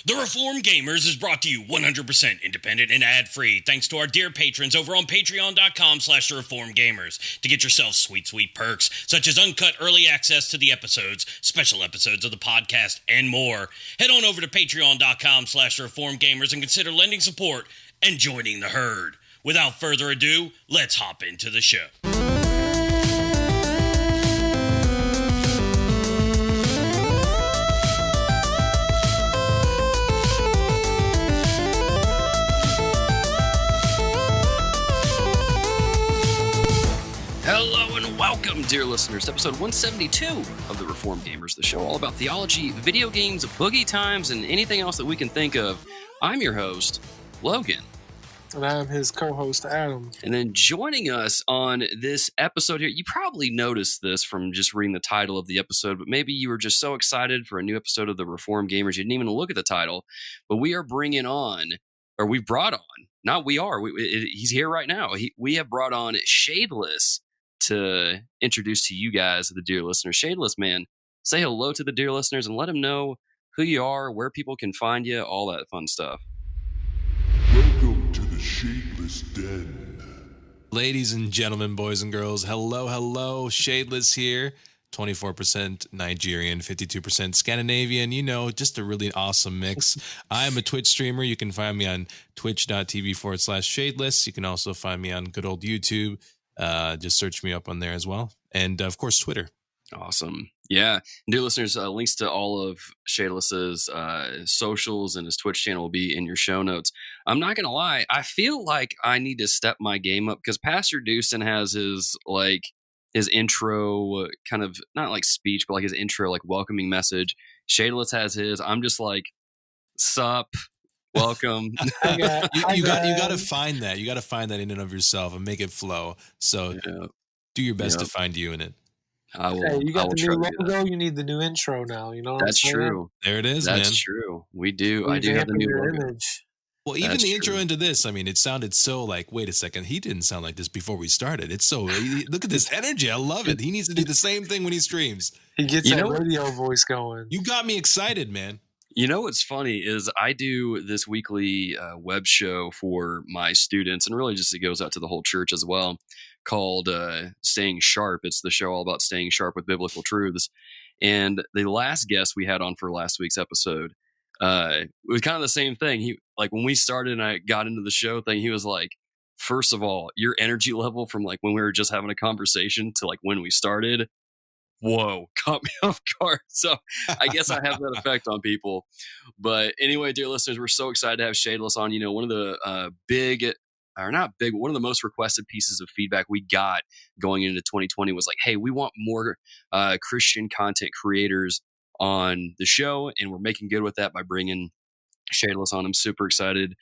The Reformed Gamers is brought to you 100% independent and ad-free thanks to our dear patrons over on patreon.com/reformedgamers to get yourself sweet, sweet perks such as uncut early access to the episodes, special episodes of the podcast, and more. Head on over to patreon.com/reformedgamers and consider lending support and joining the herd. Without further ado, let's hop into the show. Hello and welcome, dear listeners, to episode 172 of the Reformed Gamers, the show all about theology, video games, boogie times, and anything else that we can think of. I'm your host, Logan. And I'm his co-host, Adam. And then joining us on this episode here, you probably noticed this from just reading the title of the episode, but maybe you were just so excited for a new episode of the Reformed Gamers, you didn't even look at the title. But we are bringing on, or we've brought on, not we are, he's here right now. We have brought on Shadeless to introduce to you guys, the dear listeners. Shadeless, man, say hello to the dear listeners and let them know who you are, where people can find you, all that fun stuff. Welcome to the Shadeless Den. Ladies and gentlemen, boys and girls, hello, Shadeless here. 24% Nigerian, 52% Scandinavian, just a really awesome mix. I am a Twitch streamer. You can find me on twitch.tv/Shadeless. You can also find me on good old YouTube. Just search me up on there as well. And of course, Twitter. Awesome. Yeah. Dear listeners, links to all of Shadeless's socials and his Twitch channel will be in your show notes. I'm not going to lie. I feel like I need to step my game up because Pastor Dewston has his intro kind of, not like speech, but like his intro, like welcoming message. Shadeless has his. I'm just like, sup. Welcome. You got to find that. You got to find that in and of yourself and make it flow. So do your best to find you in it. I will. Hey, you got the new logo. You need the new intro now. You know what That's I'm saying? True. There it is, That's man. true. We do. I do have the new logo. Image. Well, even the intro into this, I mean, it sounded so like, wait a second, he didn't sound like this before we started. It's so, look at this energy. I love it. He needs to do the same thing when he streams. He gets that radio voice going. You got me excited, man. You know what's funny is I do this weekly web show for my students, and really just it goes out to the whole church as well, called Staying Sharp. It's the show all about staying sharp with biblical truths. And the last guest we had on for last week's episode, it was kind of the same thing. He, like, when we started and I got into the show thing, he was like, first of all, your energy level from like when we were just having a conversation to like when we started, whoa, caught me off guard. So I guess I have that effect on people. But anyway, dear listeners, we're so excited to have Shadeless on. One of the one of the most requested pieces of feedback we got going into 2020 was like, hey, we want more Christian content creators on the show. And we're making good with that by bringing Shadeless on. I'm super excited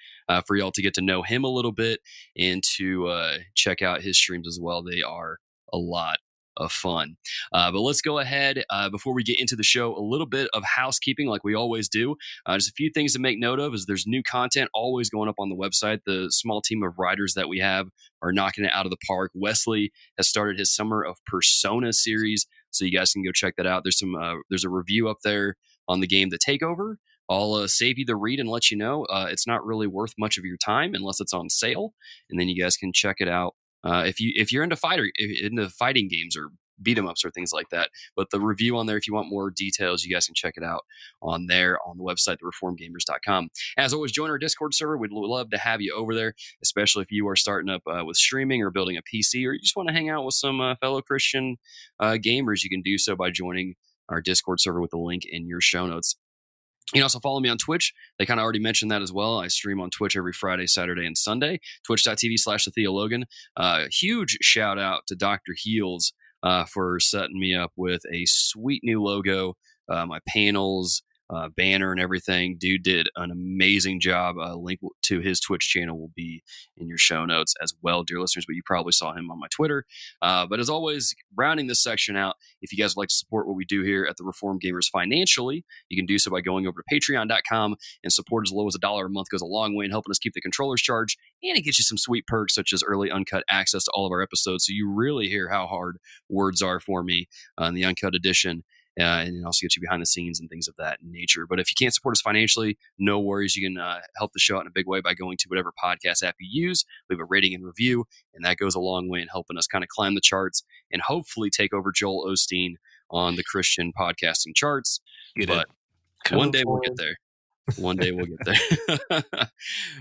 for y'all to get to know him a little bit and to check out his streams as well. They are a lot of fun. But let's go ahead before we get into the show, a little bit of housekeeping like we always do. Just a few things to make note of is there's new content always going up on the website. The small team of writers that we have are knocking it out of the park. Wesley has started his Summer of Persona series, so you guys can go check that out. There's a review up there on the game The Takeover. I'll save you the read and let you know it's not really worth much of your time unless it's on sale, and then you guys can check it out. If you're into fighting games or beat 'em ups or things like that. But the review on there, if you want more details, you guys can check it out on there on the website, thereformedgamers.com. As always, join our Discord server. We'd love to have you over there, especially if you are starting up with streaming or building a PC, or you just want to hang out with some fellow Christian gamers. You can do so by joining our Discord server with the link in your show notes. You can also follow me on Twitch. They kind of already mentioned that as well. I stream on Twitch every Friday, Saturday, and Sunday. Twitch.tv/TheoloGan. Huge shout out to DrHeals for setting me up with a sweet new logo, my panels, banner, and everything. Dude did an amazing job. Link to his Twitch channel will be in your show notes as well, dear listeners, but you probably saw him on my Twitter. But as always, rounding this section out, if you guys would like to support what we do here at the Reformed Gamers financially, you can do so by going over to patreon.com and support as low as $1 a month goes a long way in helping us keep the controllers charged, and it gets you some sweet perks such as early uncut access to all of our episodes, so you really hear how hard words are for me in the uncut edition. and also get you behind the scenes and things of that nature. But if you can't support us financially, no worries. You can help the show out in a big way by going to whatever podcast app you use, leave a rating and review, and that goes a long way in helping us kind of climb the charts and hopefully take over Joel Osteen on the Christian podcasting charts. But one day we'll get there. One day we'll get there.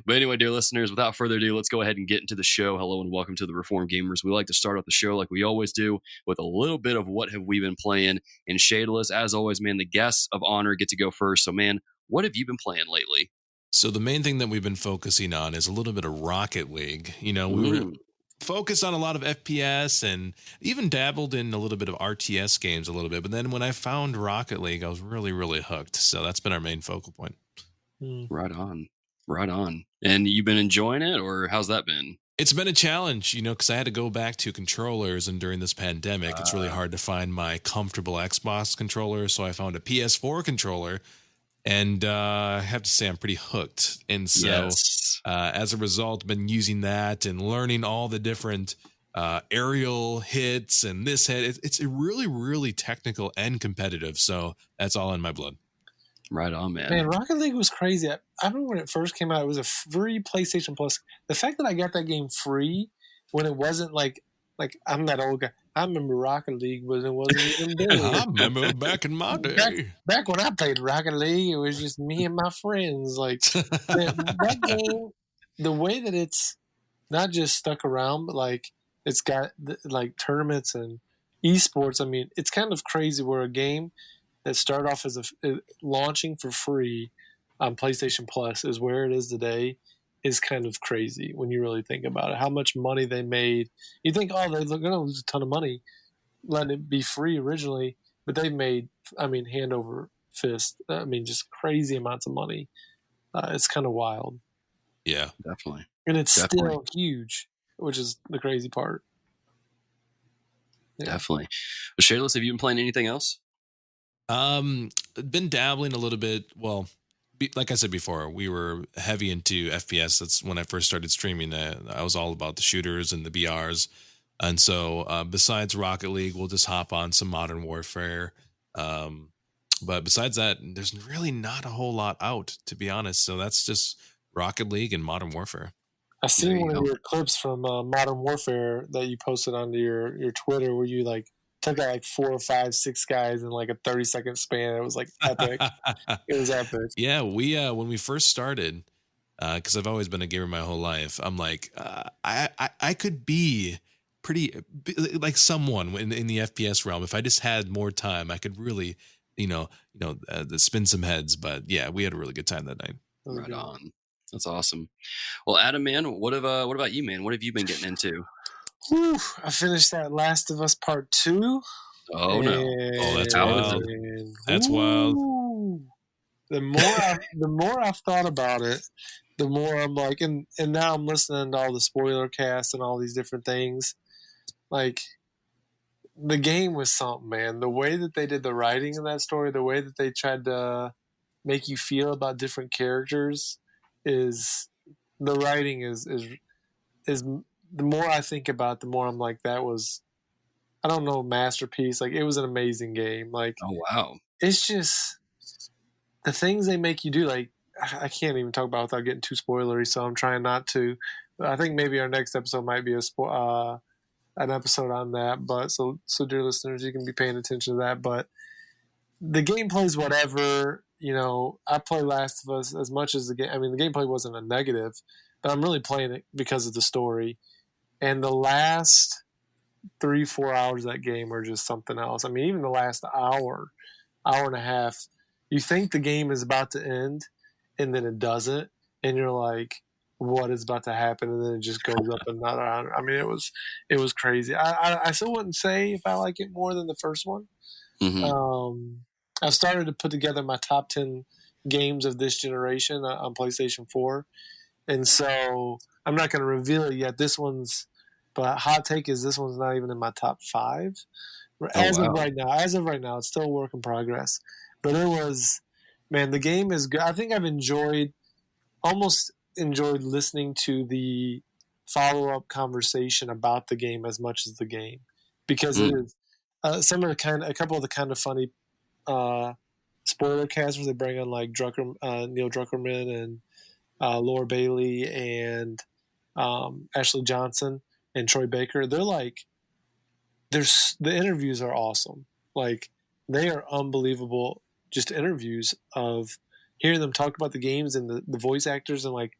But anyway, dear listeners, without further ado, let's go ahead and get into the show. Hello and welcome to the Reformed Gamers. We like to start off the show like we always do with a little bit of what have we been playing. And Shadeless, as always, man, the guests of honor get to go first. So, man, what have you been playing lately? So the main thing that we've been focusing on is a little bit of Rocket League. You know, we were focused on a lot of FPS and even dabbled in a little bit of RTS games a little bit. But then when I found Rocket League, I was really, really hooked. So that's been our main focal point. Right on. Right on. And you've been enjoying it, or how's that been? It's been a challenge, you know, because I had to go back to controllers, and during this pandemic, it's really hard to find my comfortable Xbox controller. So I found a PS4 controller, and I have to say I'm pretty hooked. And so as a result, been using that and learning all the different aerial hits and this hit. It's really, really technical and competitive. So that's all in my blood. Right on, man. Man, Rocket League was crazy. I remember when it first came out, it was a free PlayStation Plus. The fact that I got that game free when it wasn't like I'm that old guy. I remember Rocket League when it wasn't even big. I remember back in my day. Back when I played Rocket League, it was just me and my friends. Like that game, the way that it's not just stuck around, but like it's got like tournaments and esports. I mean, it's kind of crazy where a game that started off as launching for free on PlayStation Plus is where it is today is kind of crazy when you really think about it. How much money they made. You think, oh, they're going to lose a ton of money letting it be free originally, but they've made, I mean, hand over fist. I mean, just crazy amounts of money. It's kind of wild. Yeah, definitely. And it's still huge, which is the crazy part. Yeah. Definitely. Well, Shadeless, have you been playing anything else? Been dabbling a little bit. Well, like I said before, we were heavy into FPS. That's when I first started streaming. I was all about the shooters and the BRs. And so besides Rocket League, we'll just hop on some Modern Warfare. But besides that, there's really not a whole lot out, to be honest. So that's just Rocket League and Modern Warfare. I seen one of your clips from Modern Warfare that you posted onto your Twitter where you like took out like 4 or 5, 6 guys in like a 30-second span. It was like epic. It was epic. Yeah, we when we first started, because I've always been a gamer my whole life, I'm like, I could be pretty like someone in the FPS realm. If I just had more time, I could really, spin some heads. But yeah, we had a really good time that night. Right on. That's awesome. Well, Adam, man, what about you, man? What have you been getting into? Whew, I finished that Last of Us Part 2. Oh, no. Oh, that's wild. That's wild. The more I've thought about it, the more I'm like, and now I'm listening to all the spoiler casts and all these different things. Like, the game was something, man. The way that they did the writing in that story, the way that they tried to make you feel about different characters is the writing is the more I think about it, the more I'm like, that was, I don't know, masterpiece. Like, it was an amazing game. Like, oh wow, it's just the things they make you do. Like, I can't even talk about it without getting too spoilery, so I'm trying not to. But I think maybe our next episode might be an episode on that. But so dear listeners, you can be paying attention to that. But the gameplay's whatever. I play Last of Us as much as the game. I mean, the gameplay wasn't a negative, but I'm really playing it because of the story. And the last 3-4 hours of that game are just something else. I mean, even the last hour and a half, you think the game is about to end, and then it doesn't, and you're like, what is about to happen? And then it just goes up another 100. I mean, it was crazy. I still wouldn't say if I like it more than the first one. Mm-hmm. I've started to put together my top 10 games of this generation on PlayStation 4. And so I'm not going to reveal it yet. But hot take is this one's not even in my top 5. As of right now, it's still a work in progress. But it was, man, the game is good. I think I've almost enjoyed listening to the follow-up conversation about the game as much as the game. Because it is a couple of the kind of funny spoiler cast where they bring on like Neil Druckerman and Laura Bailey and Ashley Johnson and Troy Baker. They're like, the interviews are awesome. Like, they are unbelievable, just interviews of hearing them talk about the games and the voice actors and like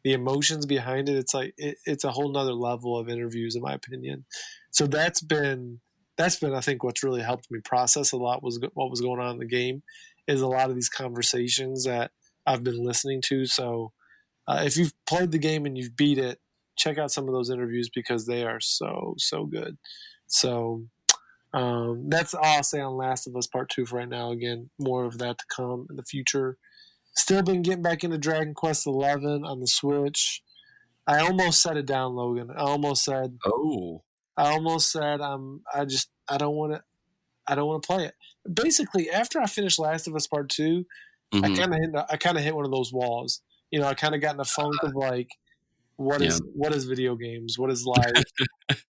the emotions behind it. It's like it's a whole nother level of interviews, in my opinion. So that's been I think what's really helped me process a lot was what was going on in the game, is a lot of these conversations that I've been listening to. So if you've played the game and you've beat it, check out some of those interviews because they are so good. So that's all I'll say on Last of Us Part 2 for right now. Again, more of that to come in the future. Still been getting back into Dragon Quest XI on the Switch. I almost set it down, Logan. I almost said I don't want to play it. Basically, after I finished Last of Us Part 2, I kind of hit one of those walls. You know, I kind of got in a funk of like, what is video games? What is life?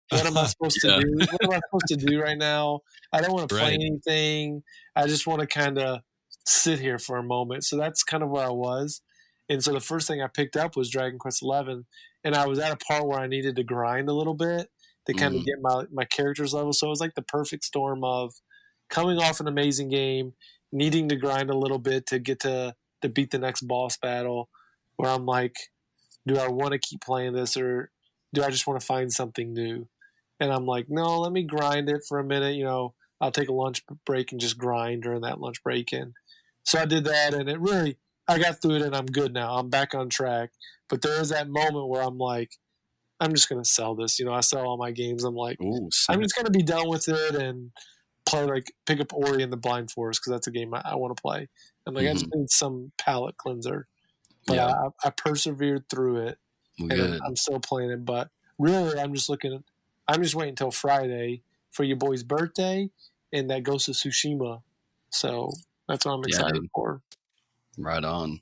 What am I supposed to do? What am I supposed to do right now? I don't want to play anything. I just want to kind of sit here for a moment. So that's kind of where I was. And so the first thing I picked up was Dragon Quest XI. And I was at a part where I needed to grind a little bit to kind of get my character's level. So it was like the perfect storm of coming off an amazing game, needing to grind a little bit to get to beat the next boss battle, where I'm like, do I want to keep playing this or do I just want to find something new? And I'm like, no, let me grind it for a minute. You know, I'll take a lunch break and just grind during that lunch break. And so I did that, and I got through it, and I'm good now. I'm back on track. But there is that moment where I'm like, I'm just going to sell this. You know, I sell all my games. I'm like, I'm just going to be done with it and pick up Ori and the Blind Forest because that's a game I want to play. I'm like, I just need some palate cleanser. But I persevered through it, and I'm still playing it. But really, I'm just waiting until Friday for your boy's birthday and that Ghost of Tsushima. So that's what I'm excited for. Right on.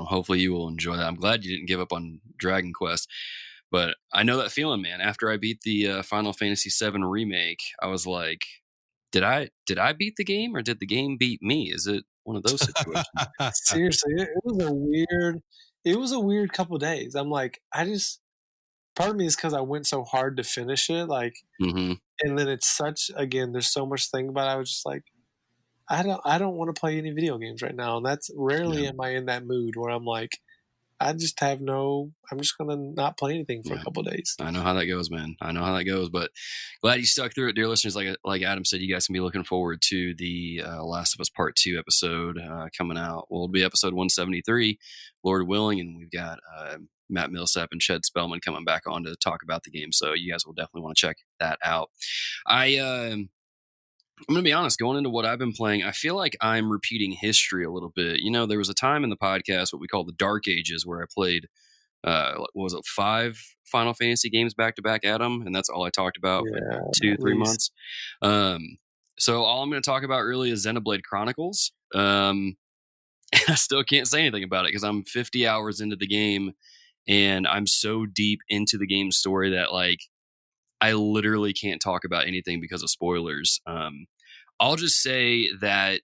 Hopefully you will enjoy that. I'm glad you didn't give up on Dragon Quest. But I know that feeling, man. After I beat the Final Fantasy VII Remake, I was like, did I beat the game or did the game beat me? Is it one of those situations? Seriously, it was a weird couple of days. I'm like, part of me is because I went so hard to finish it, like, and then it's there's so much thing about it. I was just like, I don't want to play any video games right now, and that's rarely am I in that mood where I'm like, I'm just gonna not play anything for a couple of days. I know how that goes, man. But glad you stuck through it, dear listeners. Like Adam said, you guys can be looking forward to the Last of Us Part 2 episode coming out. Well, it'll be episode 173, Lord willing, and we've got Matt Millsap and Shed Spellman coming back on to talk about the game. So you guys will definitely want to check that out. I'm going to be honest, going into what I've been playing, I feel like I'm repeating history a little bit. You know, there was a time in the podcast, what we call the Dark Ages, where I played, 5 Final Fantasy games back to back, Adam? And that's all I talked about for 2-3 months. So all I'm going to talk about really is Xenoblade Chronicles. I still can't say anything about it because I'm 50 hours into the game and I'm so deep into the game story that like, I literally can't talk about anything because of spoilers. I'll just say that,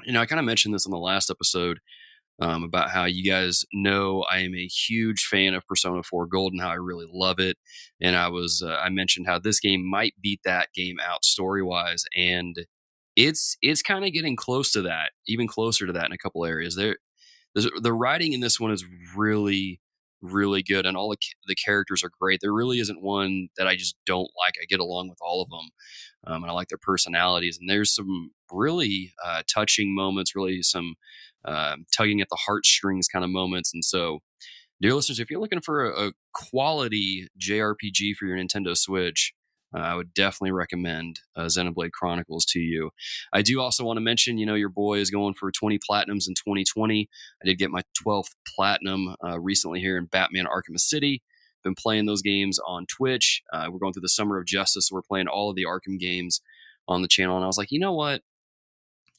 you know, I kind of mentioned this in the last episode about how you guys know I am a huge fan of Persona 4 Gold and how I really love it. And I mentioned how this game might beat that game out story-wise, and it's kind of getting close to that, even closer to that in a couple areas. The writing in this one is really, really good, and all the characters are great. There really isn't one that I just don't like. I get along with all of them, and I like their personalities. And there's some really touching moments, really some tugging at the heartstrings kind of moments. And so, dear listeners, if you're looking for a quality JRPG for your Nintendo Switch, I would definitely recommend Xenoblade Chronicles to you. I do also want to mention, you know, your boy is going for 20 platinums in 2020. I did get my 12th platinum recently here in Batman Arkham City. Been playing those games on Twitch. We're going through the Summer of Justice, so we're playing all of the Arkham games on the channel. And I was like, you know what?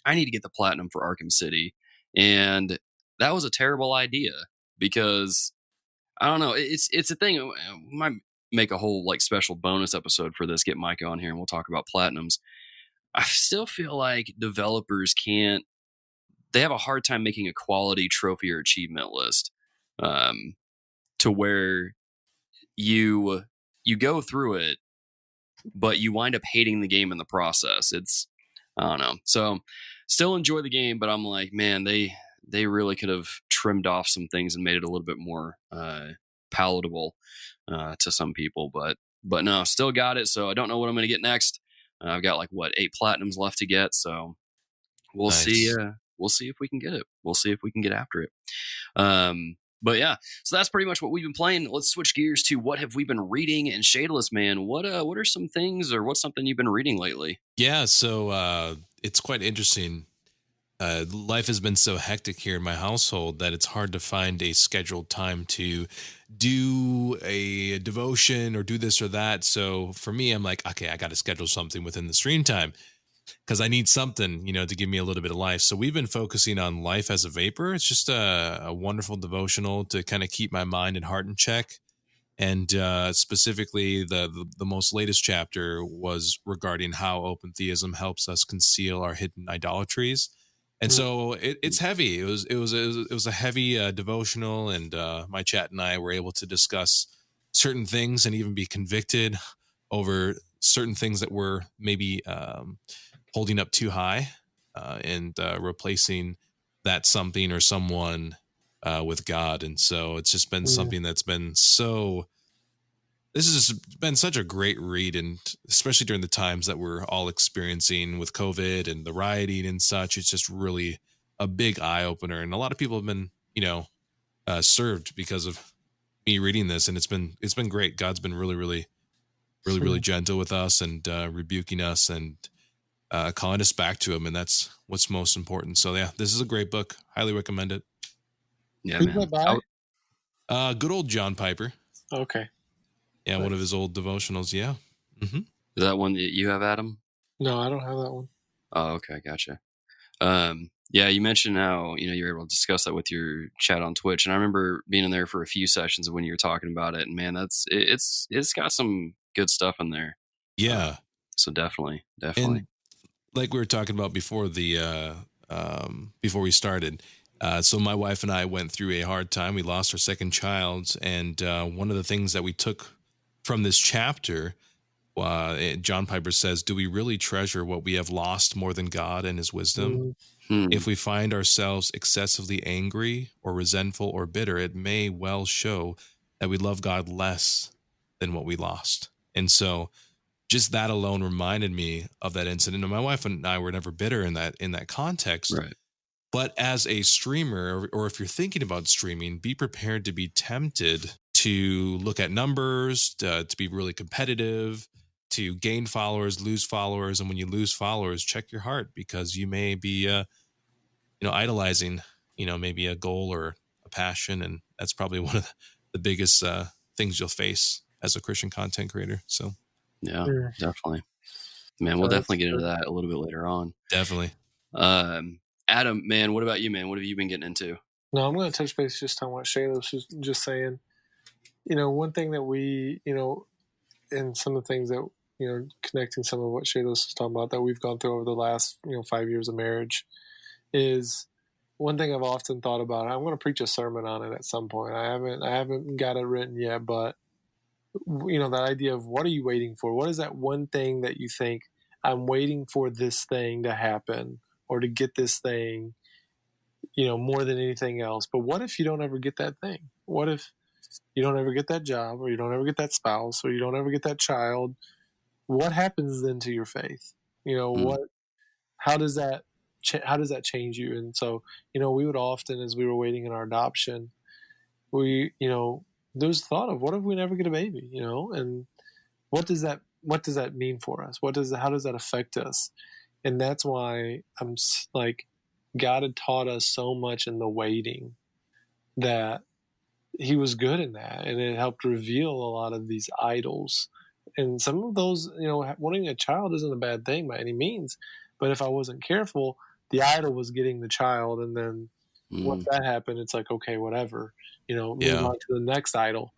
I need to get the platinum for Arkham City. And that was a terrible idea because, I don't know, it's a thing. We might make a whole like special bonus episode for this, get Micah on here and we'll talk about platinums. I still feel like developers they have a hard time making a quality trophy or achievement list, to where you go through it, but you wind up hating the game in the process. I don't know. So still enjoy the game, but I'm like, man, they really could have trimmed off some things and made it a little bit more palatable to some people. But no, still got it. So I don't know what I'm going to get next. I've got like 8 platinums left to get. So we'll see. We'll see if we can get it. We'll see if we can get after it. But yeah, so that's pretty much what we've been playing. Let's switch gears to what have we been reading. And Shadeless, man, what are some things, or what's something you've been reading lately? Yeah, so it's quite interesting. Life has been so hectic here in my household that it's hard to find a scheduled time to do a devotion or do this or that. So for me, I'm like, okay, I got to schedule something within the stream time because I need something, to give me a little bit of life. So we've been focusing on Life as a Vapor. It's just a wonderful devotional to kind of keep my mind and heart in check. And specifically, the most latest chapter was regarding how open theism helps us conceal our hidden idolatries. And so it's heavy. It was a heavy devotional, and my chat and I were able to discuss certain things and even be convicted over certain things that were maybe holding up too high, and replacing that something or someone with God. And so it's just been something that's been this has been such a great read, and especially during the times that we're all experiencing with COVID and the rioting and such, it's just really a big eye opener. And a lot of people have been, served because of me reading this, and it's been great. God's been really gentle with us and rebuking us and calling us back to Him, and that's what's most important. So yeah, this is a great book. Highly recommend it. Yeah, Who's man. that by? Good old John Piper. Okay. Yeah, one of his old devotionals. Yeah. Mm-hmm. Is that one that you have, Adam? No, I don't have that one. Oh, okay, gotcha. Yeah, you mentioned how you were able to discuss that with your chat on Twitch, and I remember being in there for a few sessions when you were talking about it. And man, it's got some good stuff in there. Yeah. So definitely. And like we were talking about before before we started, so my wife and I went through a hard time. We lost our second child, and one of the things that we took from this chapter, John Piper says, "Do we really treasure what we have lost more than God and His wisdom? If we find ourselves excessively angry or resentful or bitter, it may well show that we love God less than what we lost." And so just that alone reminded me of that incident. And my wife and I were never bitter in that context. Right. But as a streamer, or if you're thinking about streaming, be prepared to be tempted to look at numbers, to be really competitive, to gain followers, lose followers. And when you lose followers, check your heart, because you may be, idolizing, maybe a goal or a passion. And that's probably one of the biggest things you'll face as a Christian content creator. So, yeah, definitely. Man, we'll definitely get into that a little bit later on. Definitely. Adam, man, what about you, man? What have you been getting into? No, I'm going to touch base just on what Shadeless was just saying. One thing that we, and some of the things that, connecting some of what Shadeless was talking about that we've gone through over the last, 5 years of marriage, is one thing I've often thought about. I'm going to preach a sermon on it at some point. I haven't got it written yet, but that idea of what are you waiting for? What is that one thing that you think, I'm waiting for this thing to happen or to get this thing, more than anything else? But what if you don't ever get that thing? What if you don't ever get that job, or you don't ever get that spouse, or you don't ever get that child? What happens then to your faith? How does that change you? And so, we would often, as we were waiting in our adoption, there's thought of, what if we never get a baby, and what does that mean for us? How does that affect us? And that's why I'm like, God had taught us so much in the waiting that He was good in that, and it helped reveal a lot of these idols. And some of those, wanting a child isn't a bad thing by any means, but if I wasn't careful, the idol was getting the child, and then once that happened, it's like, okay, whatever, move on to the next idol.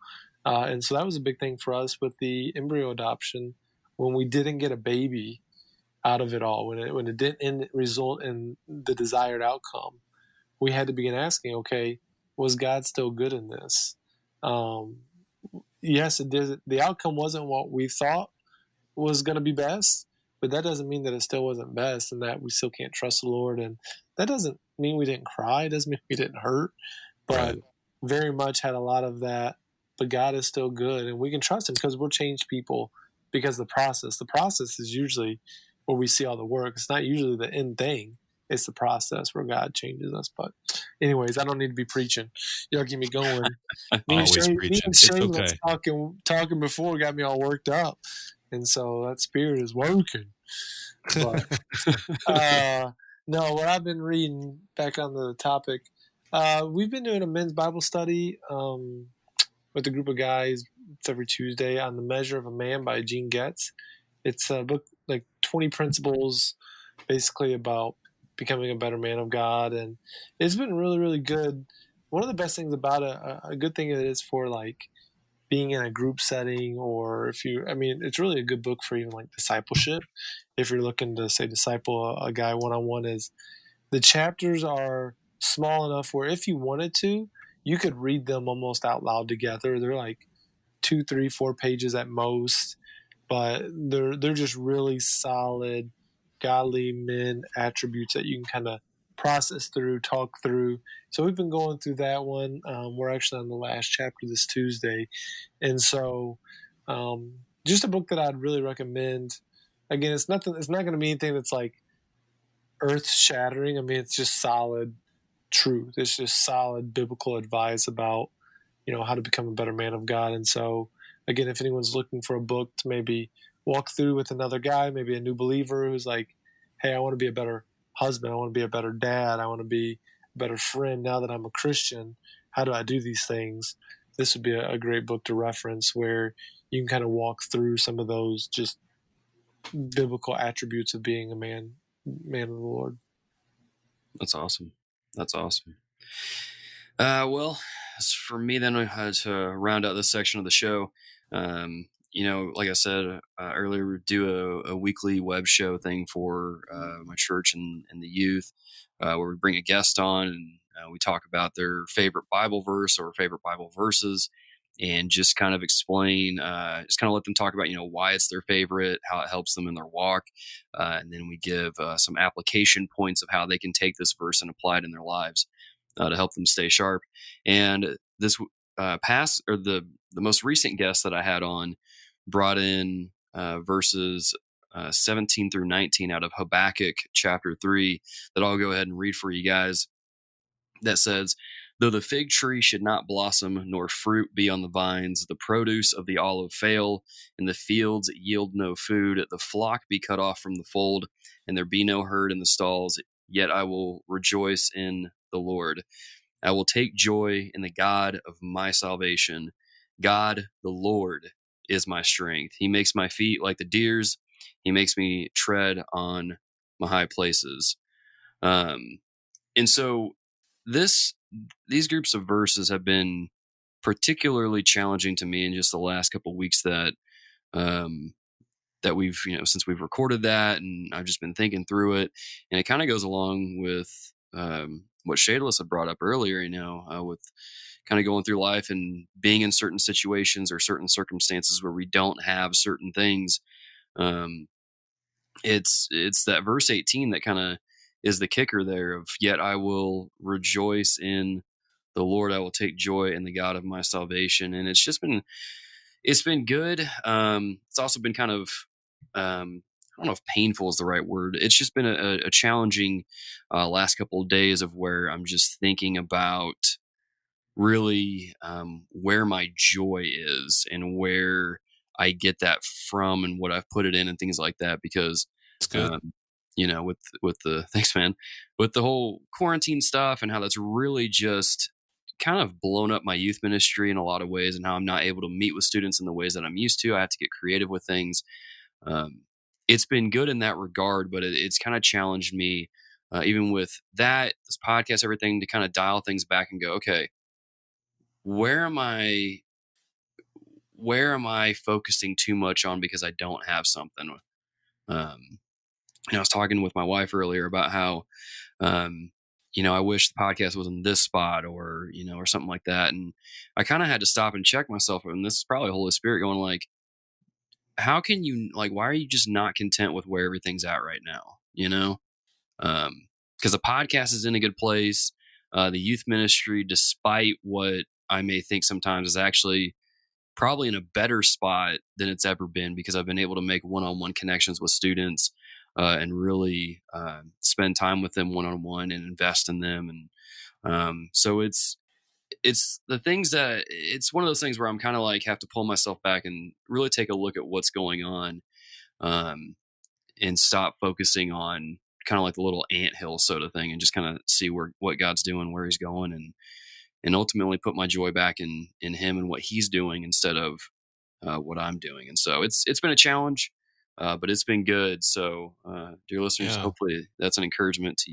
And so that was a big thing for us with the embryo adoption. When we didn't get a baby, out of it all, when it didn't result in the desired outcome, we had to begin asking, okay, was God still good in this? Yes, it did. The outcome wasn't what we thought was going to be best, but that doesn't mean that it still wasn't best and that we still can't trust the Lord. And that doesn't mean we didn't cry. It doesn't mean we didn't hurt, but very much had a lot of that. But God is still good, and we can trust Him because we'll change people because the process is usually where we see all the work. It's not usually the end thing. It's the process where God changes us. But anyways, I don't need to be preaching. Y'all keep me going. Always preaching. It's okay. Talking before got me all worked up. And so that spirit is working. But, no, what I've been reading, back on the topic, we've been doing a men's Bible study with a group of guys. It's every Tuesday on The Measure of a Man by Gene Getz. It's a book, like 20 principles, basically about becoming a better man of God. And it's been really, really good. One of the best things about a good thing it is for like being in a group setting, or it's really a good book for even like discipleship. If you're looking to say disciple a guy one-on-one, is the chapters are small enough where if you wanted to, you could read them almost out loud together. They're like 2, 3, 4 pages at most, but they're just really solid, godly men attributes that you can kind of process through, talk through. So we've been going through that one. We're actually on the last chapter this Tuesday. And so just a book that I'd really recommend. Again, it's not going to be anything that's like earth shattering. I mean, it's just solid truth. It's just solid biblical advice about, how to become a better man of God. And so again, if anyone's looking for a book to maybe walk through with another guy, maybe a new believer who's like, hey, I want to be a better husband. I want to be a better dad. I want to be a better friend now that I'm a Christian. How do I do these things? This would be a great book to reference where you can kind of walk through some of those just biblical attributes of being a man of the Lord. That's awesome. Well, as for me, then we had to round out this section of the show. Like I said earlier, we do a weekly web show thing for my church and the youth, where we bring a guest on and we talk about their favorite Bible verse or favorite Bible verses, and just kind of explain, just kind of let them talk about, why it's their favorite, how it helps them in their walk. And then we give some application points of how they can take this verse and apply it in their lives to help them stay sharp. And this the most recent guest that I had on brought in verses 17 through 19 out of Habakkuk chapter 3 that I'll go ahead and read for you guys. That says, "Though the fig tree should not blossom, nor fruit be on the vines, the produce of the olive fail, and the fields yield no food, the flock be cut off from the fold, and there be no herd in the stalls, yet I will rejoice in the Lord. I will take joy in the God of my salvation. God, the Lord, is my strength. He makes my feet like the deer's. He makes me tread on my high places." And so these groups of verses have been particularly challenging to me in just the last couple of weeks that we've, since we've recorded that, and I've just been thinking through it, and it kind of goes along with what Shadeless had brought up earlier, with kind of going through life and being in certain situations or certain circumstances where we don't have certain things. It's that verse 18 that kind of is the kicker there of, "Yet I will rejoice in the Lord. I will take joy in the God of my salvation." And it's been good. It's also been kind of, I don't know if painful is the right word. It's just been a challenging last couple of days of where I'm just thinking about really where my joy is and where I get that from and what I've put it in and things like that, because It's good. with the thanks, man, with the whole quarantine stuff and how that's really just kind of blown up my youth ministry in a lot of ways, and how I'm not able to meet with students in the ways that I'm used to. I have to get creative with things. It's been good in that regard, but it's kind of challenged me, even with that, this podcast, everything, to kind of dial things back and go, okay, where am I focusing too much on because I don't have something? I was talking with my wife earlier about how, I wish the podcast was in this spot or, or something like that. And I kind of had to stop and check myself. And this is probably Holy Spirit going like, how can you, like, why are you just not content with where everything's at right now? Because the podcast is in a good place. The youth ministry, despite what I may think sometimes, is actually probably in a better spot than it's ever been, because I've been able to make one-on-one connections with students and really spend time with them one-on-one and invest in them. And so it's the things that it's one of those things where I'm kind of like have to pull myself back and really take a look at what's going on, and stop focusing on kind of like the little anthill sort of thing, and just kind of see what God's doing, where he's going, and ultimately put my joy back in him and what he's doing instead of what I'm doing. And so it's been a challenge, but it's been good. So dear listeners, hopefully that's an encouragement to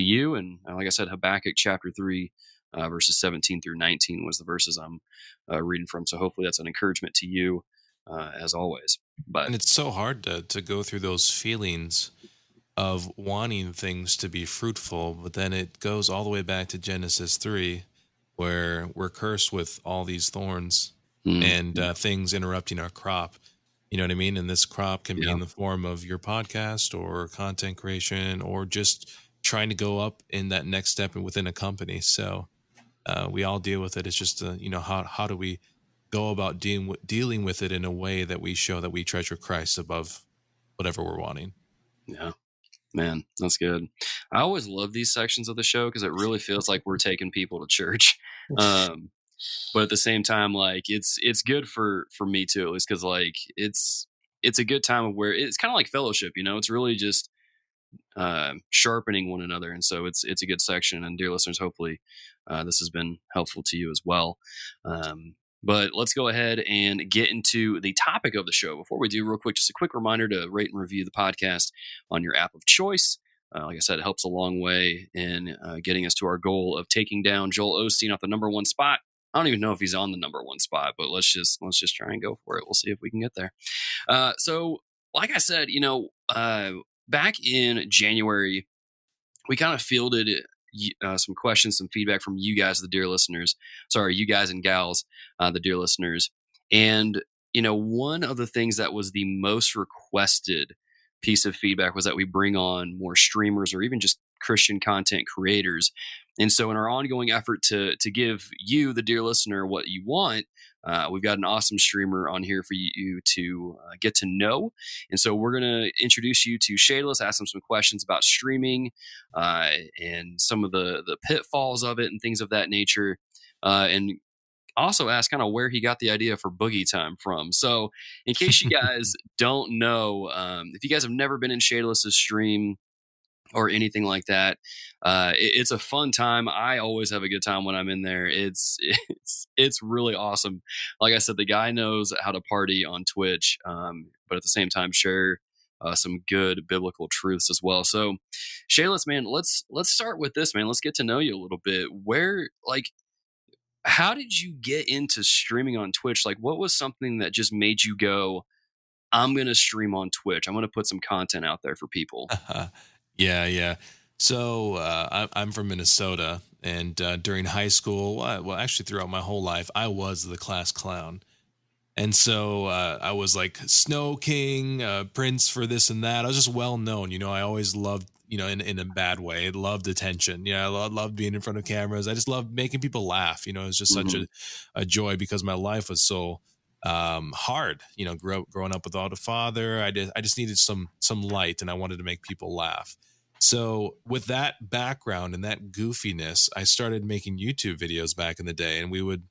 you. And like I said, Habakkuk chapter 3, verses 17 through 19 was the verses I'm reading from. So hopefully that's an encouragement to you, as always. And it's so hard to go through those feelings of wanting things to be fruitful, but then it goes all the way back to Genesis 3, where we're cursed with all these thorns and things interrupting our crop. You know what I mean? And this crop can be in the form of your podcast or content creation, or just trying to go up in that next step within a company. So we all deal with it. It's just, how do we go about dealing with it in a way that we show that we treasure Christ above whatever we're wanting. Yeah, man, that's good. I always love these sections of the show because it really feels like we're taking people to church. But at the same time, like it's good for me too, at least, because like it's a good time of where it's kind of like fellowship, it's really just sharpening one another. And so it's a good section. And dear listeners, hopefully this has been helpful to you as well. But let's go ahead and get into the topic of the show. Before we do, real quick, just a quick reminder to rate and review the podcast on your app of choice. Like I said, it helps a long way in getting us to our goal of taking down Joel Osteen off the number one spot. I don't even know if he's on the number one spot, but let's just try and go for it. We'll see if we can get there. So, like I said, back in January, we kind of fielded some questions, some feedback from you guys, the dear listeners. Sorry, you guys and gals, the dear listeners. And, one of the things that was the most requested piece of feedback was that we bring on more streamers or even just Christian content creators. And so in our ongoing effort to give you, the dear listener, what you want, we've got an awesome streamer on here for you to get to know. And so we're going to introduce you to Shadeless, ask him some questions about streaming and some of the pitfalls of it and things of that nature. And also ask kind of where he got the idea for Boogie Time from. So in case you guys don't know, if you guys have never been in Shadeless's stream or anything like that, it's a fun time. I always have a good time when I'm in there. It's really awesome. Like I said, the guy knows how to party on Twitch, but at the same time share some good biblical truths as well. So Shadeless, man, let's start with this, man. Let's get to know you a little bit. How did you get into streaming on Twitch? Like, what was something that just made you go, I'm going to stream on Twitch. I'm going to put some content out there for people. Yeah. So I'm from Minnesota, and during high school, well, actually throughout my whole life, I was the class clown. And so I was like Snow King, Prince for this and that. I was just well known. I always loved, in a bad way, I loved attention. I loved being in front of cameras. I just loved making people laugh. It was just such a joy because my life was so hard. Growing up without a father, I just needed some light, and I wanted to make people laugh. So with that background and that goofiness, I started making YouTube videos back in the day, and we would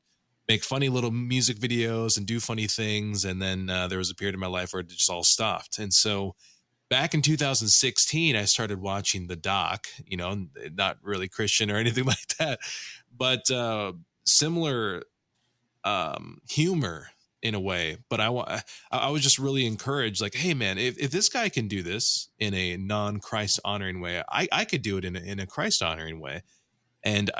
make funny little music videos and do funny things. And then there was a period in my life where it just all stopped. And so back in 2016, I started watching the doc, not really Christian or anything like that, but similar humor in a way. But I was just really encouraged, like, hey man, if this guy can do this in a non-Christ honoring way, I could do it in a Christ honoring way. And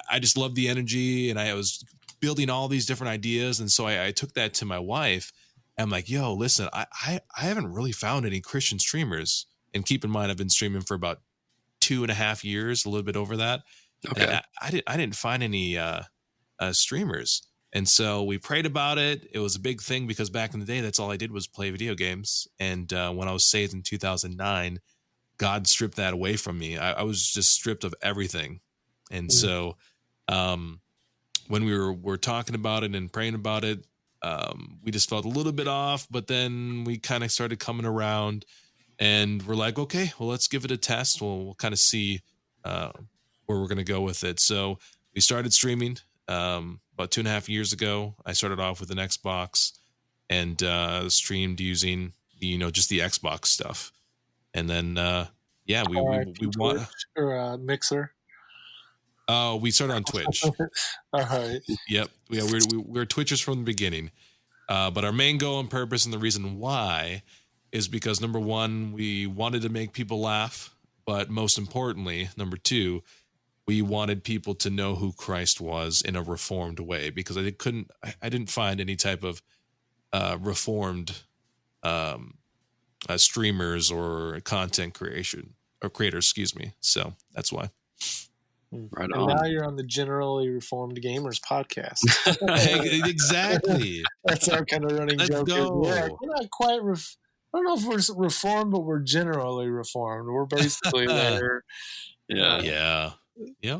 I just loved the energy, and I was building all these different ideas. And so I took that to my wife. I'm like, yo, listen, I haven't really found any Christian streamers And keep in mind, I've been streaming for about 2.5 years, a little bit over that. Okay. And I didn't find any streamers. And so we prayed about it. It was a big thing because back in the day, that's all I did was play video games. And when I was saved in 2009, God stripped that away from me. I was just stripped of everything. And so when we were talking about it and praying about it, we just felt a little bit off, but then we kind of started coming around and we're like, okay, well, let's give it a test. We'll kind of see where we're going to go with it. So we started streaming about 2.5 years ago. I started off with an Xbox and streamed using just the Xbox stuff. And then, we want or Mixer. Oh, we started on Twitch. All right. Yep. Yeah, we're Twitchers from the beginning. But our main goal and purpose and the reason why is because, number one, we wanted to make people laugh. But most importantly, number two, we wanted people to know who Christ was in a reformed way, because I didn't find any type of reformed streamers or content creators, excuse me. So that's why. Right and on. now you're on the Generally Reformed Gamers podcast. Exactly. That's our kind of running Let's joke. go. We're not quite. I don't know if we're reformed, but we're generally reformed. We're basically there. Yeah. Yeah.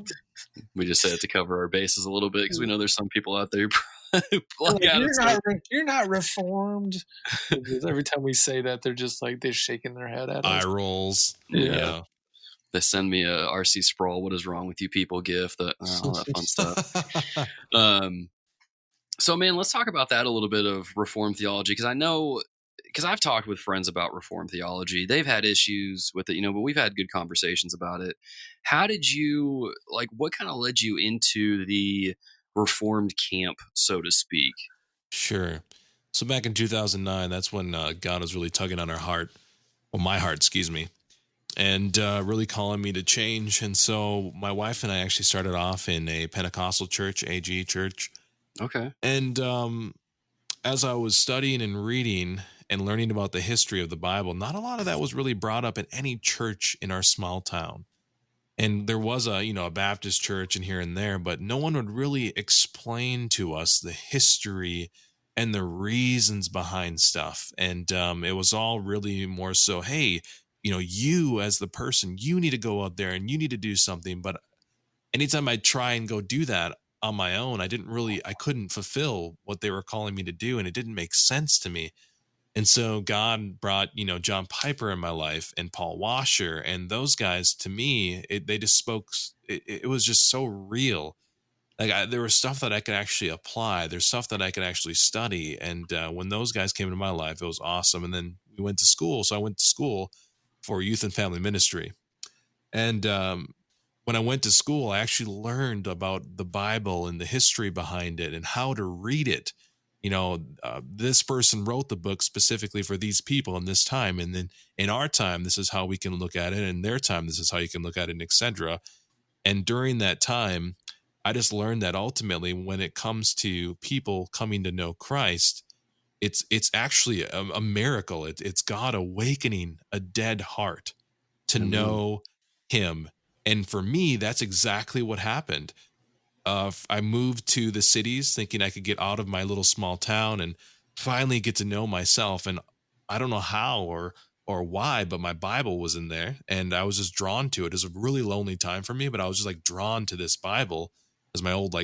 We just said to cover our bases a little bit because we know there's some people out there who plug out. You're not reformed. Every time we say that, they're just like they're shaking their head at us. Eye rolls. Yeah. They send me a RC Sprawl, what is wrong with you people gif, all that fun stuff. So, man, let's talk about that a little bit of Reformed theology, because I've talked with friends about Reformed theology. They've had issues with it, but we've had good conversations about it. How did you, what kind of led you into the Reformed camp, so to speak? Sure. So back in 2009, that's when God was really tugging on our heart, well, my heart, excuse me, and really calling me to change. And so my wife and I actually started off in a Pentecostal church, AG church. Okay. And as I was studying and reading and learning about the history of the Bible, not a lot of that was really brought up in any church in our small town. And there was a Baptist church and here and there, but no one would really explain to us the history and the reasons behind stuff. And it was all really more so, hey, you as the person, you need to go out there and you need to do something. But anytime I try and go do that on my own, I couldn't fulfill what they were calling me to do. And it didn't make sense to me. And so God brought, John Piper in my life and Paul Washer, and those guys, to me, they just spoke. It was just so real. There was stuff that I could actually apply. There's stuff that I could actually study. And when those guys came into my life, it was awesome. And then we went to school. So I went to school for youth and family ministry. And when I went to school, I actually learned about the Bible and the history behind it and how to read it. This person wrote the book specifically for these people in this time. And then in our time, this is how we can look at it. In their time, this is how you can look at it, and etc. And during that time, I just learned that ultimately when it comes to people coming to know Christ, it's actually a miracle. It's God awakening a dead heart to know him. And for me, that's exactly what happened. I moved to the cities thinking I could get out of my little small town and finally get to know myself. And I don't know how or why, but my Bible was in there and I was just drawn to it. It was a really lonely time for me, but I was just drawn to this Bible as my old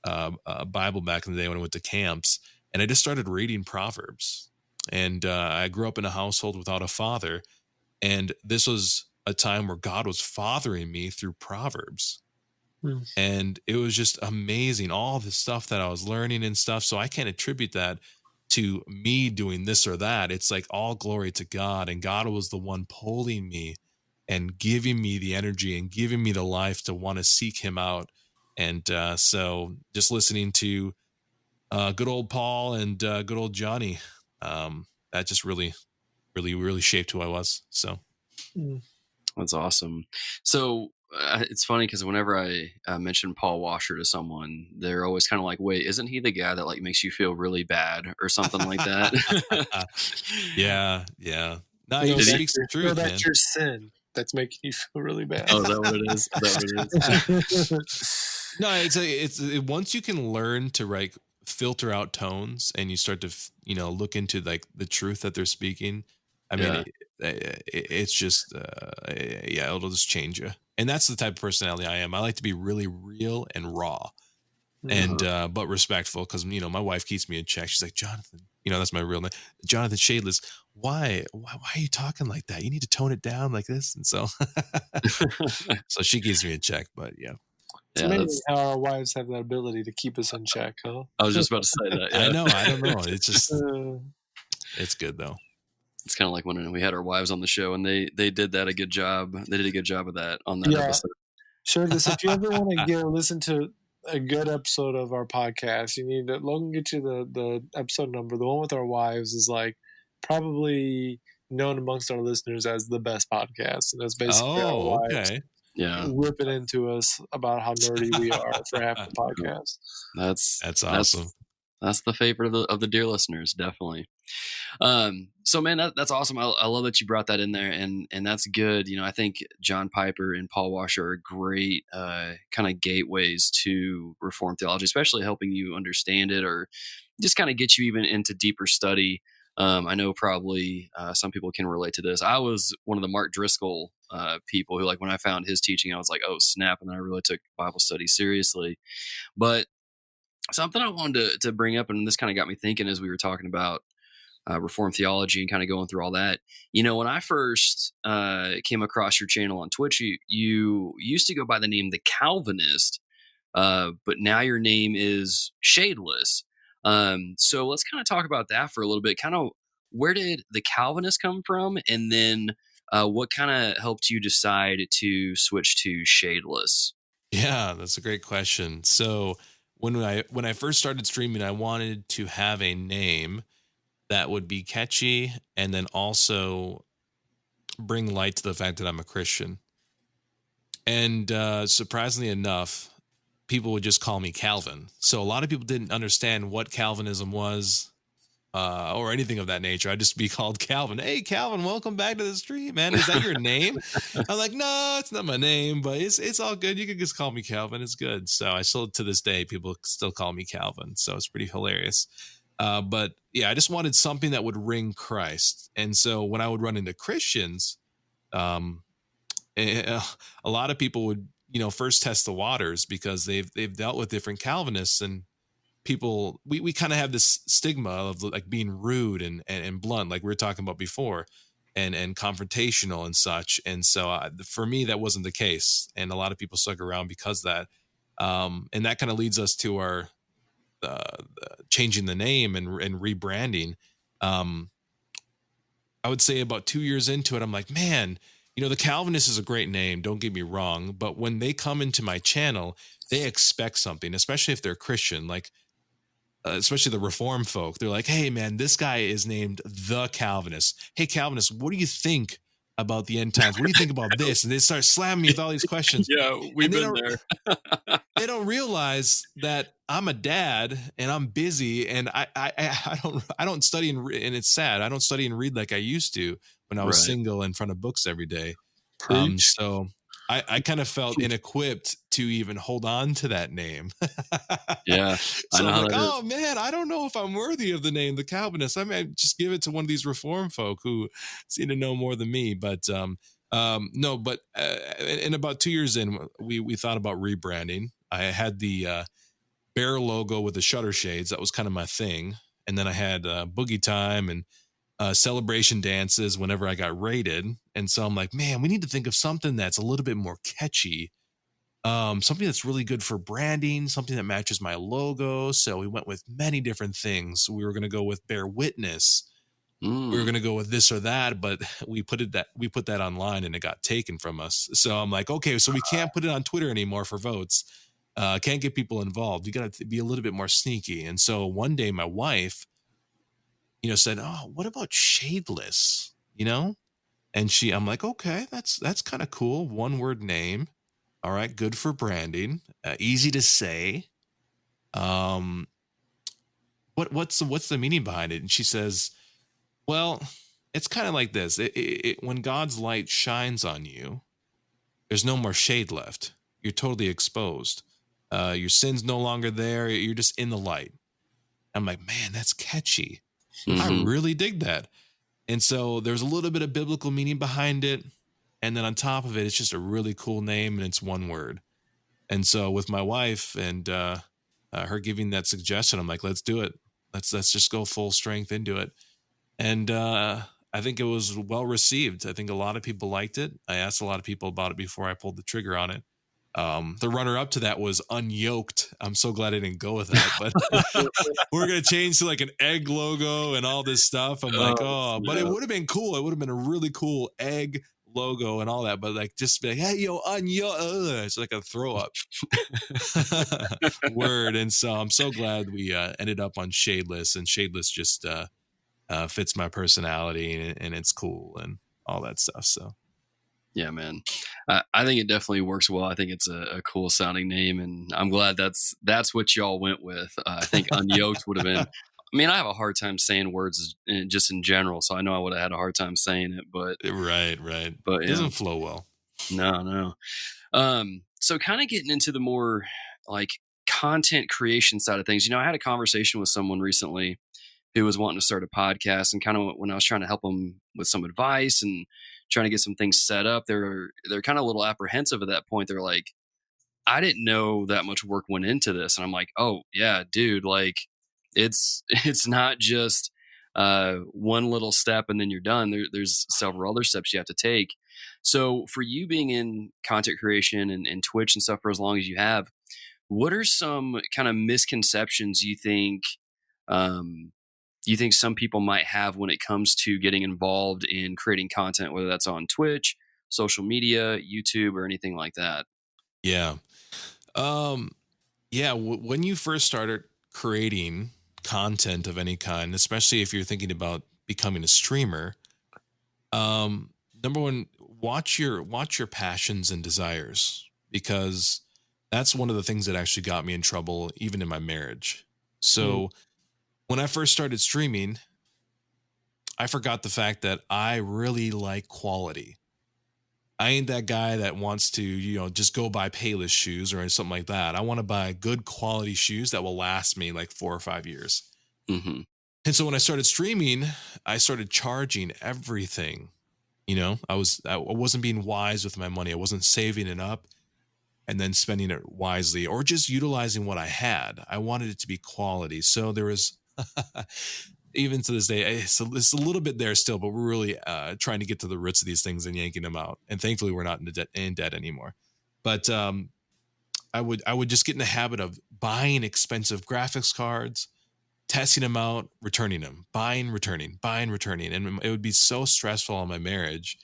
Bible back in the day when I went to camps. And I just started reading Proverbs. And I grew up in a household without a father. And this was a time where God was fathering me through Proverbs. And it was just amazing, all the stuff that I was learning and stuff. So I can't attribute that to me doing this or that. It's all glory to God. And God was the one pulling me and giving me the energy and giving me the life to want to seek him out. And so just listening to good old Paul and good old Johnny, that just really, really, really shaped who I was. So that's awesome. So it's funny because whenever I mention Paul Washer to someone, they're always kind of like, wait, isn't he the guy that makes you feel really bad or something like that? Yeah. No, You he know, just that's speaks the truth, man. that's your sin that's making you feel really bad. Oh, is that what it is? Is that what it is? No, it's once you can learn to like filter out tones and you start to look into like the truth that they're speaking. I mean, Yeah. it's just yeah, it'll just change you. And that's the type of personality I am. I like to be really real and raw, and but respectful, because my wife keeps me in check. She's like, Jonathan, that's my real name, Jonathan Shadeless. Why are you talking like that? You need to tone it down like this. And so so she keeps me in check. But yeah. It's Yeah, amazing how our wives have that ability to keep us in check, huh? I was just about to say that. Yeah. I know. I don't know. It's just Uh, it's good though. It's kind of like when we had our wives on the show, and they did that a good job. They did a good job of that on that Yeah. episode. Shadeless, if you ever want to listen to a good episode of our podcast, you need to Logan get you the episode number. The one with our wives is like probably known amongst our listeners as the best podcast, and it's basically our Oh, wives okay. Yeah, ripping into us about how nerdy we are for half the podcast. that's awesome. That's the favorite of the dear listeners, definitely. So man, that's awesome. I love that you brought that in there, and that's good. I think John Piper and Paul Washer are great kind of gateways to Reformed theology, especially helping you understand it or just kind of get you even into deeper study. I know probably some people can relate to this. I was one of the Mark Driscoll people who, like, when I found his teaching, I was like, oh snap, and then I really took Bible study seriously. But something I wanted to bring up, and this kind of got me thinking as we were talking about Reformed theology and kind of going through all that. When I first came across your channel on Twitch, you used to go by the name The Calvinist, but now your name is Shadeless. So let's kind of talk about that for a little bit. Kind of, where did The Calvinist come from? And then what kind of helped you decide to switch to Shadeless? Yeah, that's a great question. So when I first started streaming, I wanted to have a name that would be catchy and then also bring light to the fact that I'm a Christian. And surprisingly enough, people would just call me Calvin. So a lot of people didn't understand what Calvinism was or anything of that nature. I'd just be called Calvin. Hey, Calvin, welcome back to the stream, man. Is that your name? I'm like, no, it's not my name, but it's all good. You can just call me Calvin. It's good. So I still, to this day, people still call me Calvin. So it's pretty hilarious. But yeah, I just wanted something that would ring Christ. And so when I would run into Christians, a lot of people would, first test the waters because they've dealt with different Calvinists, and people, we kind of have this stigma of like being rude and blunt, like we were talking about before, and confrontational and such. And so for me, that wasn't the case. And a lot of people stuck around because of that. And that kind of leads us to our, changing the name and rebranding. I would say about 2 years into it, I'm like, man, the Calvinist is a great name. Don't get me wrong. But when they come into my channel, they expect something, especially if they're Christian, like, especially the Reform folk. They're like, hey man, this guy is named The Calvinist. Hey Calvinist, what do you think about the end times? What do you think about this? And they start slamming me with all these questions. Yeah, we've been there. They don't realize that I'm a dad and I'm busy, and I don't study and it's sad. I don't study and read like I used to when I was single in front of books every day. So I kind of felt inequipped to even hold on to that name. Yeah. So I'm like, oh man, I don't know if I'm worthy of the name The Calvinist. I might just give it to one of these Reform folk who seem to know more than me. But no, but in about 2 years in, we thought about rebranding. I had the bear logo with the shutter shades. That was kind of my thing. And then I had boogie time and celebration dances whenever I got raided. And so I'm like, man, we need to think of something that's a little bit more catchy. Something that's really good for branding, something that matches my logo. So we went with many different things. We were going to go with bear witness. We were going to go with this or that, but we put that online and it got taken from us. So I'm like, okay, so we can't put it on Twitter anymore for votes. Can't get people involved. You got to be a little bit more sneaky. And so one day my wife, said, oh, what about Shadeless? And I'm like, okay, that's kind of cool. One word name. All right. Good for branding. Easy to say. What's the meaning behind it? And she says, well, it's kind of like this. When God's light shines on you, there's no more shade left. You're totally exposed. Your sin's no longer there. You're just in the light. I'm like, man, that's catchy. I really dig that. And so there's a little bit of biblical meaning behind it. And then on top of it, it's just a really cool name and it's one word. And so with my wife and her giving that suggestion, I'm like, let's do it. Let's just go full strength into it. And I think it was well received. I think a lot of people liked it. I asked a lot of people about it before I pulled the trigger on it. The runner up to that was unyoked. I'm so glad I didn't go with that, but we're going to change to like an egg logo and all this stuff. I'm like, but it would have been cool. It would have been a really cool egg logo and all that, but like just be like, hey, yo, unyoked. It's like a throw up word. And so I'm so glad we ended up on Shadeless, and Shadeless just fits my personality and it's cool and all that stuff. So. Yeah, man. I think it definitely works well. I think it's a cool sounding name, and I'm glad that's what y'all went with. I think unyoked would have been. I mean, I have a hard time saying words just in general, so I know I would have had a hard time saying it. But right. But it doesn't flow well. No. So kind of getting into the more like content creation side of things. You know, I had a conversation with someone recently who was wanting to start a podcast, and kind of when I was trying to help them with some advice and trying to get some things set up, they're kind of a little apprehensive at that point. They're like, I didn't know that much work went into this. And I'm like, oh yeah, dude, like it's not just one little step and then you're done. There's several other steps you have to take. So for you being in content creation and Twitch and stuff for as long as you have, what are some kind of misconceptions you think some people might have when it comes to getting involved in creating content, whether that's on Twitch, social media, YouTube, or anything like that? Yeah. When you first started creating content of any kind, especially if you're thinking about becoming a streamer, number one, watch your passions and desires, because that's one of the things that actually got me in trouble, even in my marriage. So when I first started streaming, I forgot the fact that I really like quality. I ain't that guy that wants to, just go buy Payless shoes or something like that. I want to buy good quality shoes that will last me like 4 or 5 years. Mm-hmm. And so when I started streaming, I started charging everything. I wasn't being wise with my money. I wasn't saving it up and then spending it wisely, or just utilizing what I had. I wanted it to be quality. So there was, even to this day, it's a little bit there still, but we're really trying to get to the roots of these things and yanking them out. And thankfully, we're not in debt anymore. But I would just get in the habit of buying expensive graphics cards, testing them out, returning them, buying, returning. And it would be so stressful on my marriage.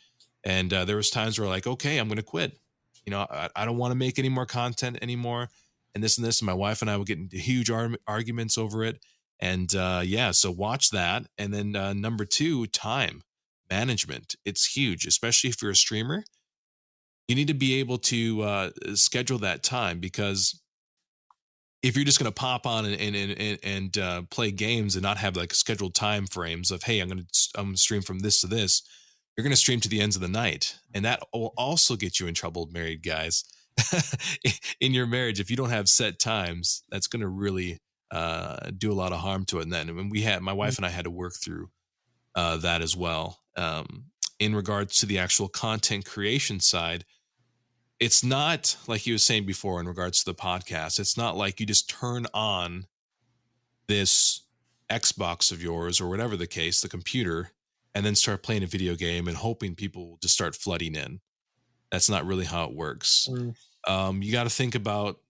And there was times where like, okay, I'm going to quit. I don't want to make any more content anymore. And this. And my wife and I would get into huge arguments over it. And so watch that. And then number 2, time management. It's huge, especially if you're a streamer. You need to be able to schedule that time, because if you're just going to pop on and play games and not have like scheduled time frames of, hey, I'm going to stream from this to this, you're going to stream to the ends of the night. And that will also get you in trouble, married guys. In your marriage, if you don't have set times, that's going to really do a lot of harm to it. And then when my wife and I had to work through that as well. In regards to the actual content creation side, it's not like he was saying before in regards to the podcast. It's not like you just turn on this Xbox of yours or whatever the case, the computer, and then start playing a video game and hoping people will just start flooding in. That's not really how it works. You got to think about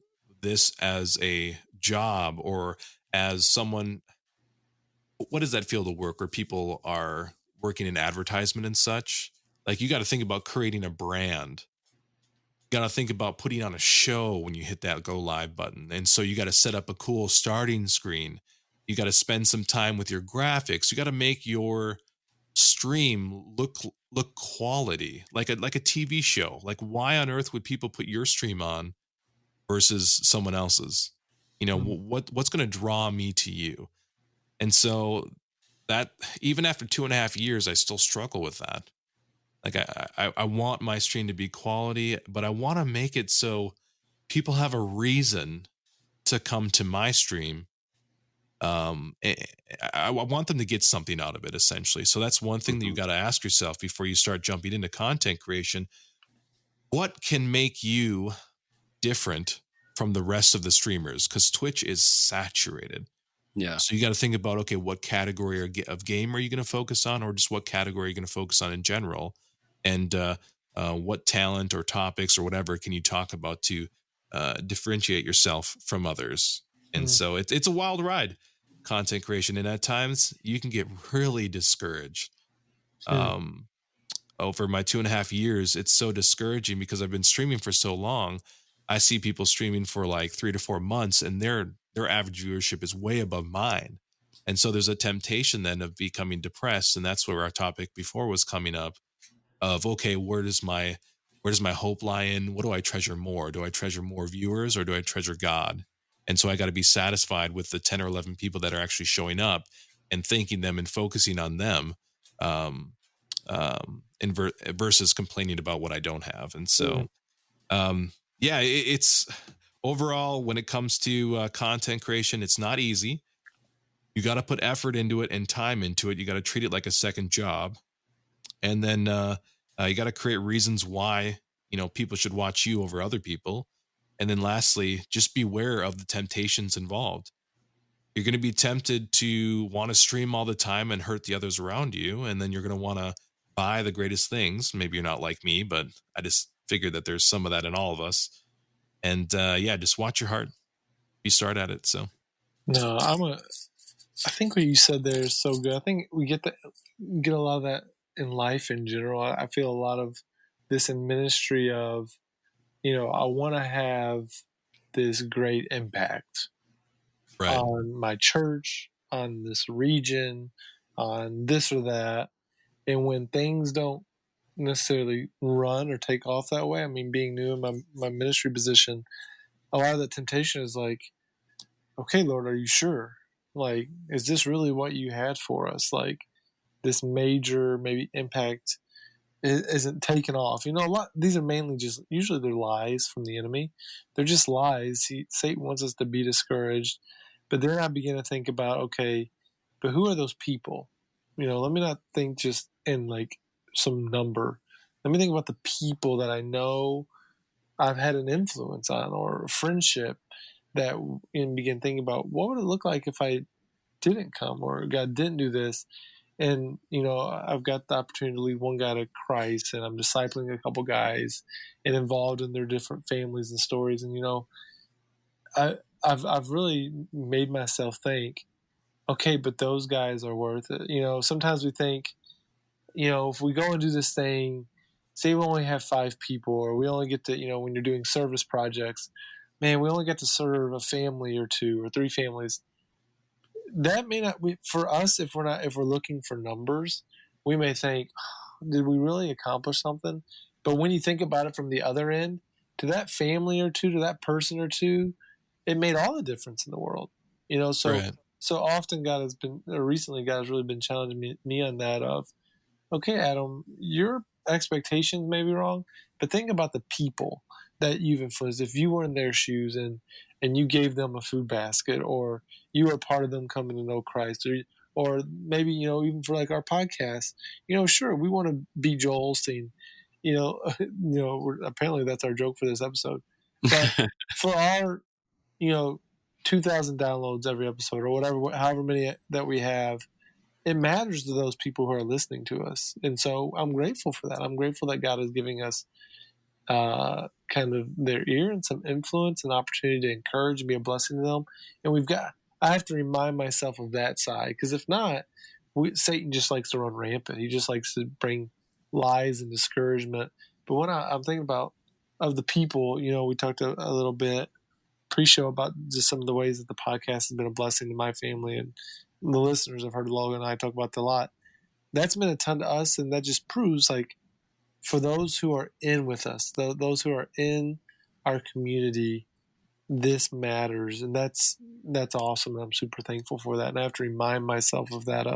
this as a job, or as someone. What does that feel to work where people are working in advertisement and such? Like, you got to think about creating a brand. You got to think about putting on a show when you hit that go live button. And so you got to set up a cool starting screen. You got to spend some time with your graphics. You got to make your stream look quality, like a TV show. Like, why on earth would people put your stream on versus someone else's? What's going to draw me to you? And so that even after 2.5 years, I still struggle with that. Like I want my stream to be quality, but I want to make it so people have a reason to come to my stream. I, I want them to get something out of it, essentially. So that's one thing that you got to ask yourself before you start jumping into content creation. What can make you different from the rest of the streamers? Because Twitch is saturated. Yeah. So you got to think about, okay, what category of game are you going to focus on, or just what category are you going to focus on in general? And what talent or topics or whatever can you talk about to differentiate yourself from others? And so it's a wild ride, content creation. And at times you can get really discouraged. Over my 2.5 years, it's so discouraging because I've been streaming for so long. I see people streaming for like 3 to 4 months and their average viewership is way above mine. And so there's a temptation then of becoming depressed. And that's where our topic before was coming up of, okay, where does my hope lie in? What do I treasure more? Do I treasure more viewers or do I treasure God? And so I got to be satisfied with the 10 or 11 people that are actually showing up and thanking them and focusing on them. Versus complaining about what I don't have. And so, it's overall, when it comes to content creation, it's not easy. You got to put effort into it and time into it. You got to treat it like a second job. And then you got to create reasons why, people should watch you over other people. And then lastly, just beware of the temptations involved. You're going to be tempted to want to stream all the time and hurt the others around you. And then you're going to want to buy the greatest things. Maybe you're not like me, but I just figured that there's some of that in all of us. And just watch your heart. You start at it. So no, I think what you said there is so good. I think we get a lot of that in life in general. I feel a lot of this in ministry of, I want to have this great impact on my church, on this region, on this or that. And when things don't necessarily run or take off that way, I mean, being new in my ministry position, a lot of the temptation is like, okay, Lord, are you sure? Like, is this really what you had for us? Like, this major maybe impact isn't taken off. These are mainly usually they're lies from the enemy. They're just lies. Satan wants us to be discouraged. But then I begin to think about, okay, but who are those people? Let me not think just in like some number. Let me think about the people that I know I've had an influence on or a friendship and begin thinking about what would it look like if I didn't come or God didn't do this. And, I've got the opportunity to lead one guy to Christ and I'm discipling a couple guys and involved in their different families and stories. And, I've really made myself think, okay, but those guys are worth it. Sometimes we think, if we go and do this thing, say we only have 5 people or we only get to, when you're doing service projects, man, we only get to serve a family or 2 or 3 families. That may not be for us if we're looking for numbers, we may think, oh, did we really accomplish something? But when you think about it from the other end, to that family or 2, to that person or 2, it made all the difference in the world. So often recently God has really been challenging me on that of, okay, Adam, your expectations may be wrong, but think about the people that you've influenced. If you were in their shoes and you gave them a food basket, or you were part of them coming to know Christ, or maybe, even for like our podcast, sure, we want to be Joel Osteen, apparently that's our joke for this episode. But for our, 2,000 downloads every episode or whatever, however many that we have, it matters to those people who are listening to us. And so I'm grateful for that. I'm grateful that God is giving us kind of their ear and some influence and opportunity to encourage and be a blessing to them. And I have to remind myself of that side, because if not, Satan just likes to run rampant. He just likes to bring lies and discouragement. But when I'm thinking about of the people, we talked a little bit pre-show about just some of the ways that the podcast has been a blessing to my family and the listeners. I've heard Logan and I talk about that a lot. That's been a ton to us, and that just proves, like, for those who are in with us, those who are in our community, this matters, and that's awesome. And I'm super thankful for that, and I have to remind myself of that.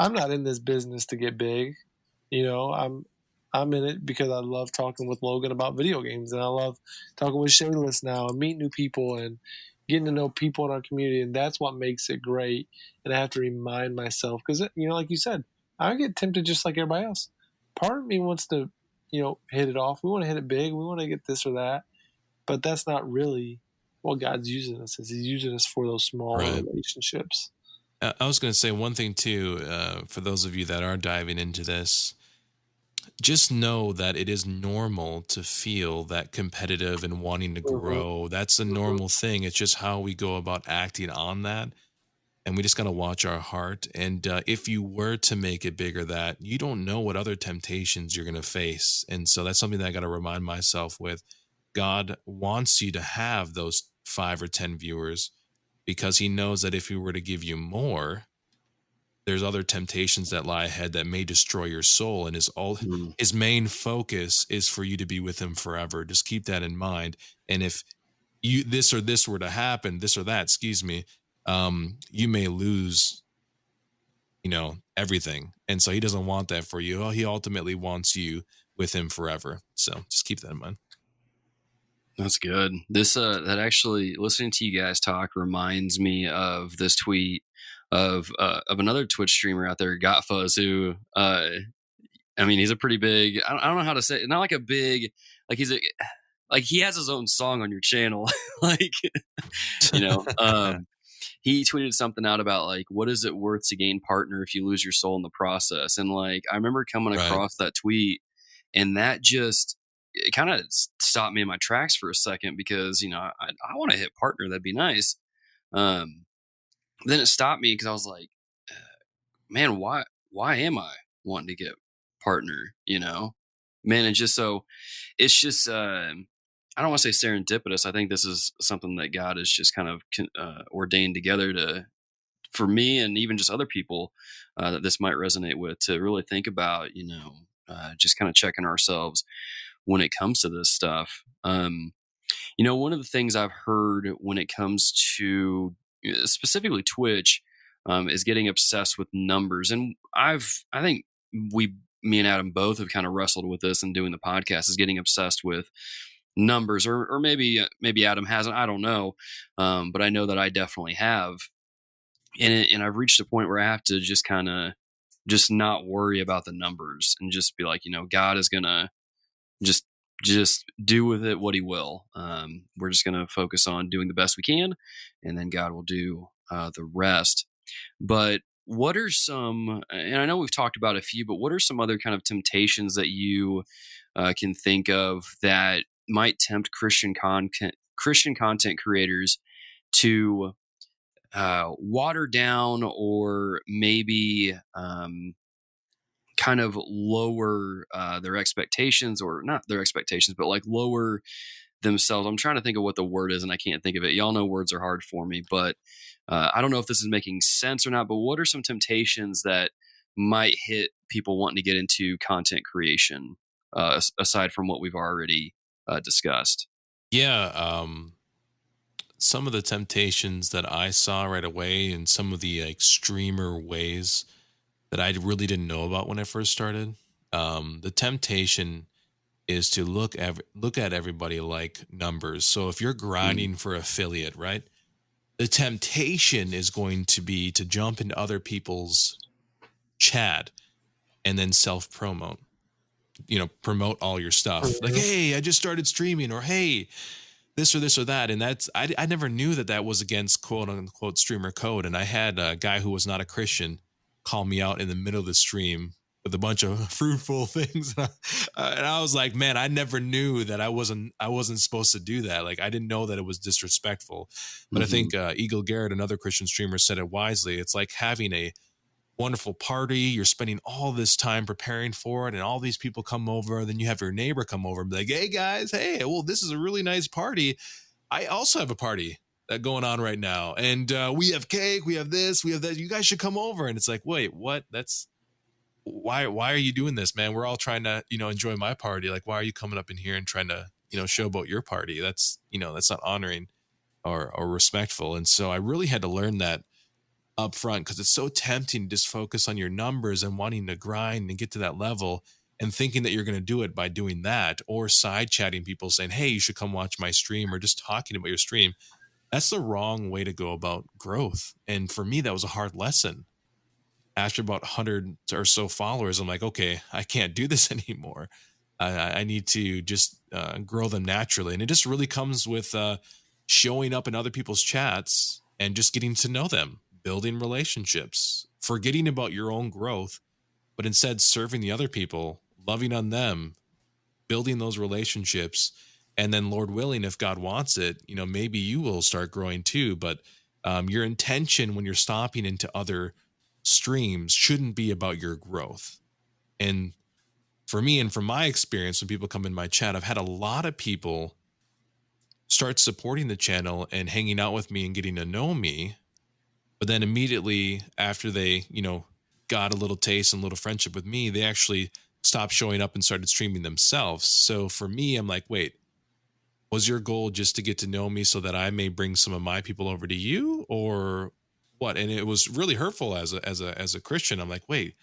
I'm not in this business to get big. You know, I'm in it because I love talking with Logan about video games, and I love talking with Shadeless now and meeting new people and getting to know people in our community, and that's what makes it great. And I have to remind myself because, you know, like you said, I get tempted just like everybody else. Part of me wants to, you know, hit it off. We want to hit it big. We want to get this or that, but that's not really what God's using us as. He's using us for those smaller Right. relationships. I was going to say one thing too, for those of you that are diving into this, just know that it is normal to feel that competitive and wanting to grow. That's a normal thing. It's just how we go about acting on that. And we just got to watch our heart. And if you were to make it bigger, that you don't know what other temptations you're going to face. And so that's something that I got to remind myself with. God wants you to have those 5 or 10 viewers because he knows that if he were to give you more, there's other temptations that lie ahead that may destroy your soul. And his main focus is for you to be with him forever. Just keep that in mind. And if this were to happen, this or that, excuse me, you may lose, you know, everything. And so he doesn't want that for you. He ultimately wants you with him forever. So just keep that in mind. That's good. This that actually, listening to you guys talk reminds me of this tweet of another Twitch streamer out there, Gotfuzz, who I mean, he's a pretty big, I don't know how to say it, not like a big, like like he has his own song on your channel. Like, you know, he tweeted something out about like, what is it worth to gain partner if you lose your soul in the process? And like, I remember coming across that tweet, and that just, it kind of stopped me in my tracks for a second because, you know, I want to hit partner. That'd be nice. Then it stopped me because I was like, man, why am I wanting to get partner? You know, man, it's just, I don't want to say serendipitous. I think this is something that God has just kind of ordained together for me and even just other people that this might resonate with, to really think about, you know, just kind of checking ourselves when it comes to this stuff. You know, one of the things I've heard when it comes to specifically Twitch is getting obsessed with numbers. And I think me and Adam both have kind of wrestled with this and doing the podcast, is getting obsessed with numbers, or maybe Adam hasn't, I don't know. But I know that I definitely have. And I've reached a point where I have to just kind of just not worry about the numbers and just be like, you know, God is going to just do with it what he will. We're just going to focus on doing the best we can, and then God will do the rest. But what are some, and I know we've talked about a few, but what are some other kind of temptations that you can think of that might tempt Christian content creators to water down, or maybe kind of lower their expectations, or not their expectations, but like lower themselves? I'm trying to think of what the word is, and I can't think of it. Y'all know words are hard for me, but I don't know if this is making sense or not. But what are some temptations that might hit people wanting to get into content creation, aside from what we've already discussed? Yeah. Some of the temptations that I saw right away, and some of the like streamer ways that I really didn't know about when I first started. The temptation is to look at everybody like numbers. So if you're grinding for affiliate, right? The temptation is going to be to jump into other people's chat and then self-promote. You know, promote all your stuff. Like, hey, I just started streaming, or hey, this or that. And that's, I never knew that was against quote unquote streamer code. And I had a guy who was not a Christian call me out in the middle of the stream with a bunch of fruitful things. And I was like, man, I never knew that I wasn't supposed to do that. Like, I didn't know that it was disrespectful. But I think Eagle Garrett, another Christian streamer, said it wisely. It's like having a wonderful party. You're spending all this time preparing for it, and all these people come over, and then you have your neighbor come over and be like, hey guys, hey, well, this is a really nice party. I also have a party that going on right now, and we have cake, we have this, we have that. You guys should come over. And it's like, wait, what? That's why are you doing this, man? We're all trying to, you know, enjoy my party. Like, why are you coming up in here and trying to, you know, showboat your party? That's, you know, that's not honoring or respectful. And so I really had to learn that up front, because it's so tempting to just focus on your numbers and wanting to grind and get to that level and thinking that you're going to do it by doing that, or side chatting people saying, hey, you should come watch my stream, or just talking about your stream. That's the wrong way to go about growth. And for me, that was a hard lesson. After about 100 or so followers, I'm like, okay, I can't do this anymore. I need to just grow them naturally. And it just really comes with showing up in other people's chats and just getting to know them, building relationships, forgetting about your own growth, but instead serving the other people, loving on them, building those relationships. And then, Lord willing, if God wants it, maybe you will start growing too. But your intention when you're stopping into other streams shouldn't be about your growth. And for me, and from my experience, when people come in my chat, I've had a lot of people start supporting the channel and hanging out with me and getting to know me. But then immediately after they, got a little taste and a little friendship with me, they actually stopped showing up and started streaming themselves. So for me, I'm like, wait, was your goal just to get to know me so that I may bring some of my people over to you, or what? And it was really hurtful as a Christian. I'm like, wait,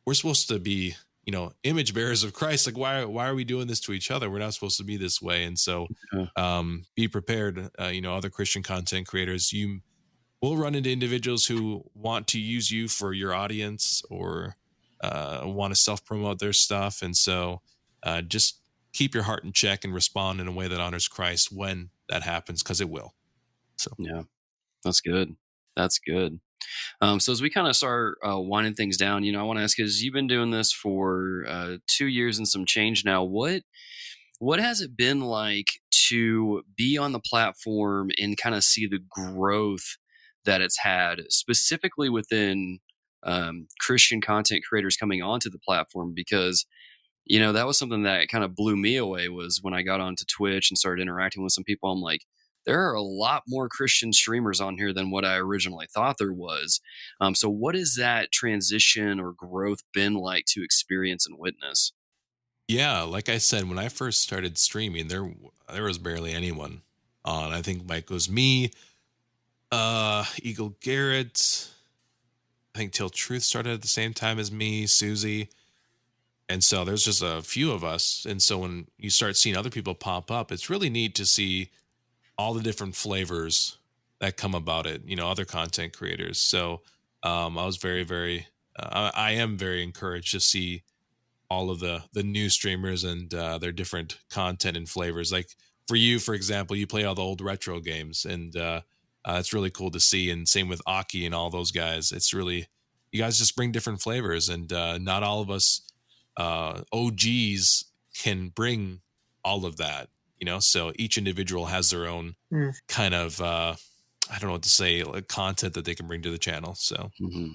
we're supposed to be, image bearers of Christ. Like, why are we doing this to each other? We're not supposed to be this way. And so, be prepared. Other Christian content creators, you will run into individuals who want to use you for your audience, or want to self-promote their stuff. And so, just keep your heart in check and respond in a way that honors Christ when that happens, because it will. So, yeah, that's good. That's good. So as we kind of start winding things down, I want to ask, because you've been doing this for 2 years and some change now. What has it been like to be on the platform and kind of see the growth that it's had, specifically within Christian content creators coming onto the platform? Because that was something that kind of blew me away, was when I got onto Twitch and started interacting with some people. I'm like, there are a lot more Christian streamers on here than what I originally thought there was. So what has that transition or growth been like to experience and witness? yeah, like I said, when I first started streaming, there was barely anyone on. I think Mike was me, Eagle Garrett. I think Till Truth started at the same time as me, Susie. And so there's just a few of us. And so when you start seeing other people pop up, it's really neat to see all the different flavors that come about it, other content creators. So I was very, very, I am very encouraged to see all of the new streamers and their different content and flavors. Like for you, for example, you play all the old retro games, and it's really cool to see. And same with Aki and all those guys. It's really, you guys just bring different flavors, and not all of us OGs can bring all of that, so each individual has their own kind of I don't know what to say, like content that they can bring to the channel, so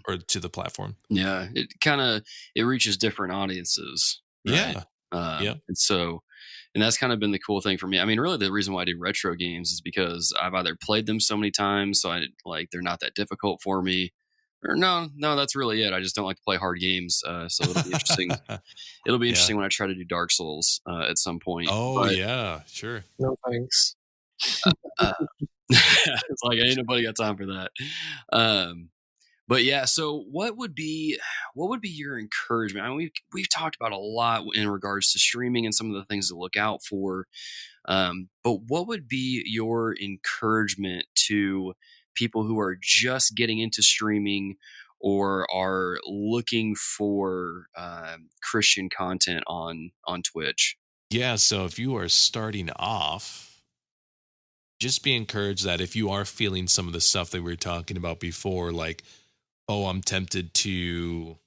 or to the platform. Yeah, it reaches different audiences, right? Yeah. And that's kind of been the cool thing for me. I mean, really the reason why I do retro games is because I've either played them so many times, so they're not that difficult for me. Or no, that's really it. I just don't like to play hard games. So it'll be interesting. It'll be interesting when I try to do Dark Souls at some point. Oh, yeah, sure. No thanks. It's like ain't nobody got time for that. But yeah, so what would be your encouragement? I mean, we've talked about a lot in regards to streaming and some of the things to look out for. But what would be your encouragement to people who are just getting into streaming or are looking for Christian content on Twitch? Yeah, so if you are starting off, just be encouraged that if you are feeling some of the stuff that we were talking about before, like, oh, I'm tempted to,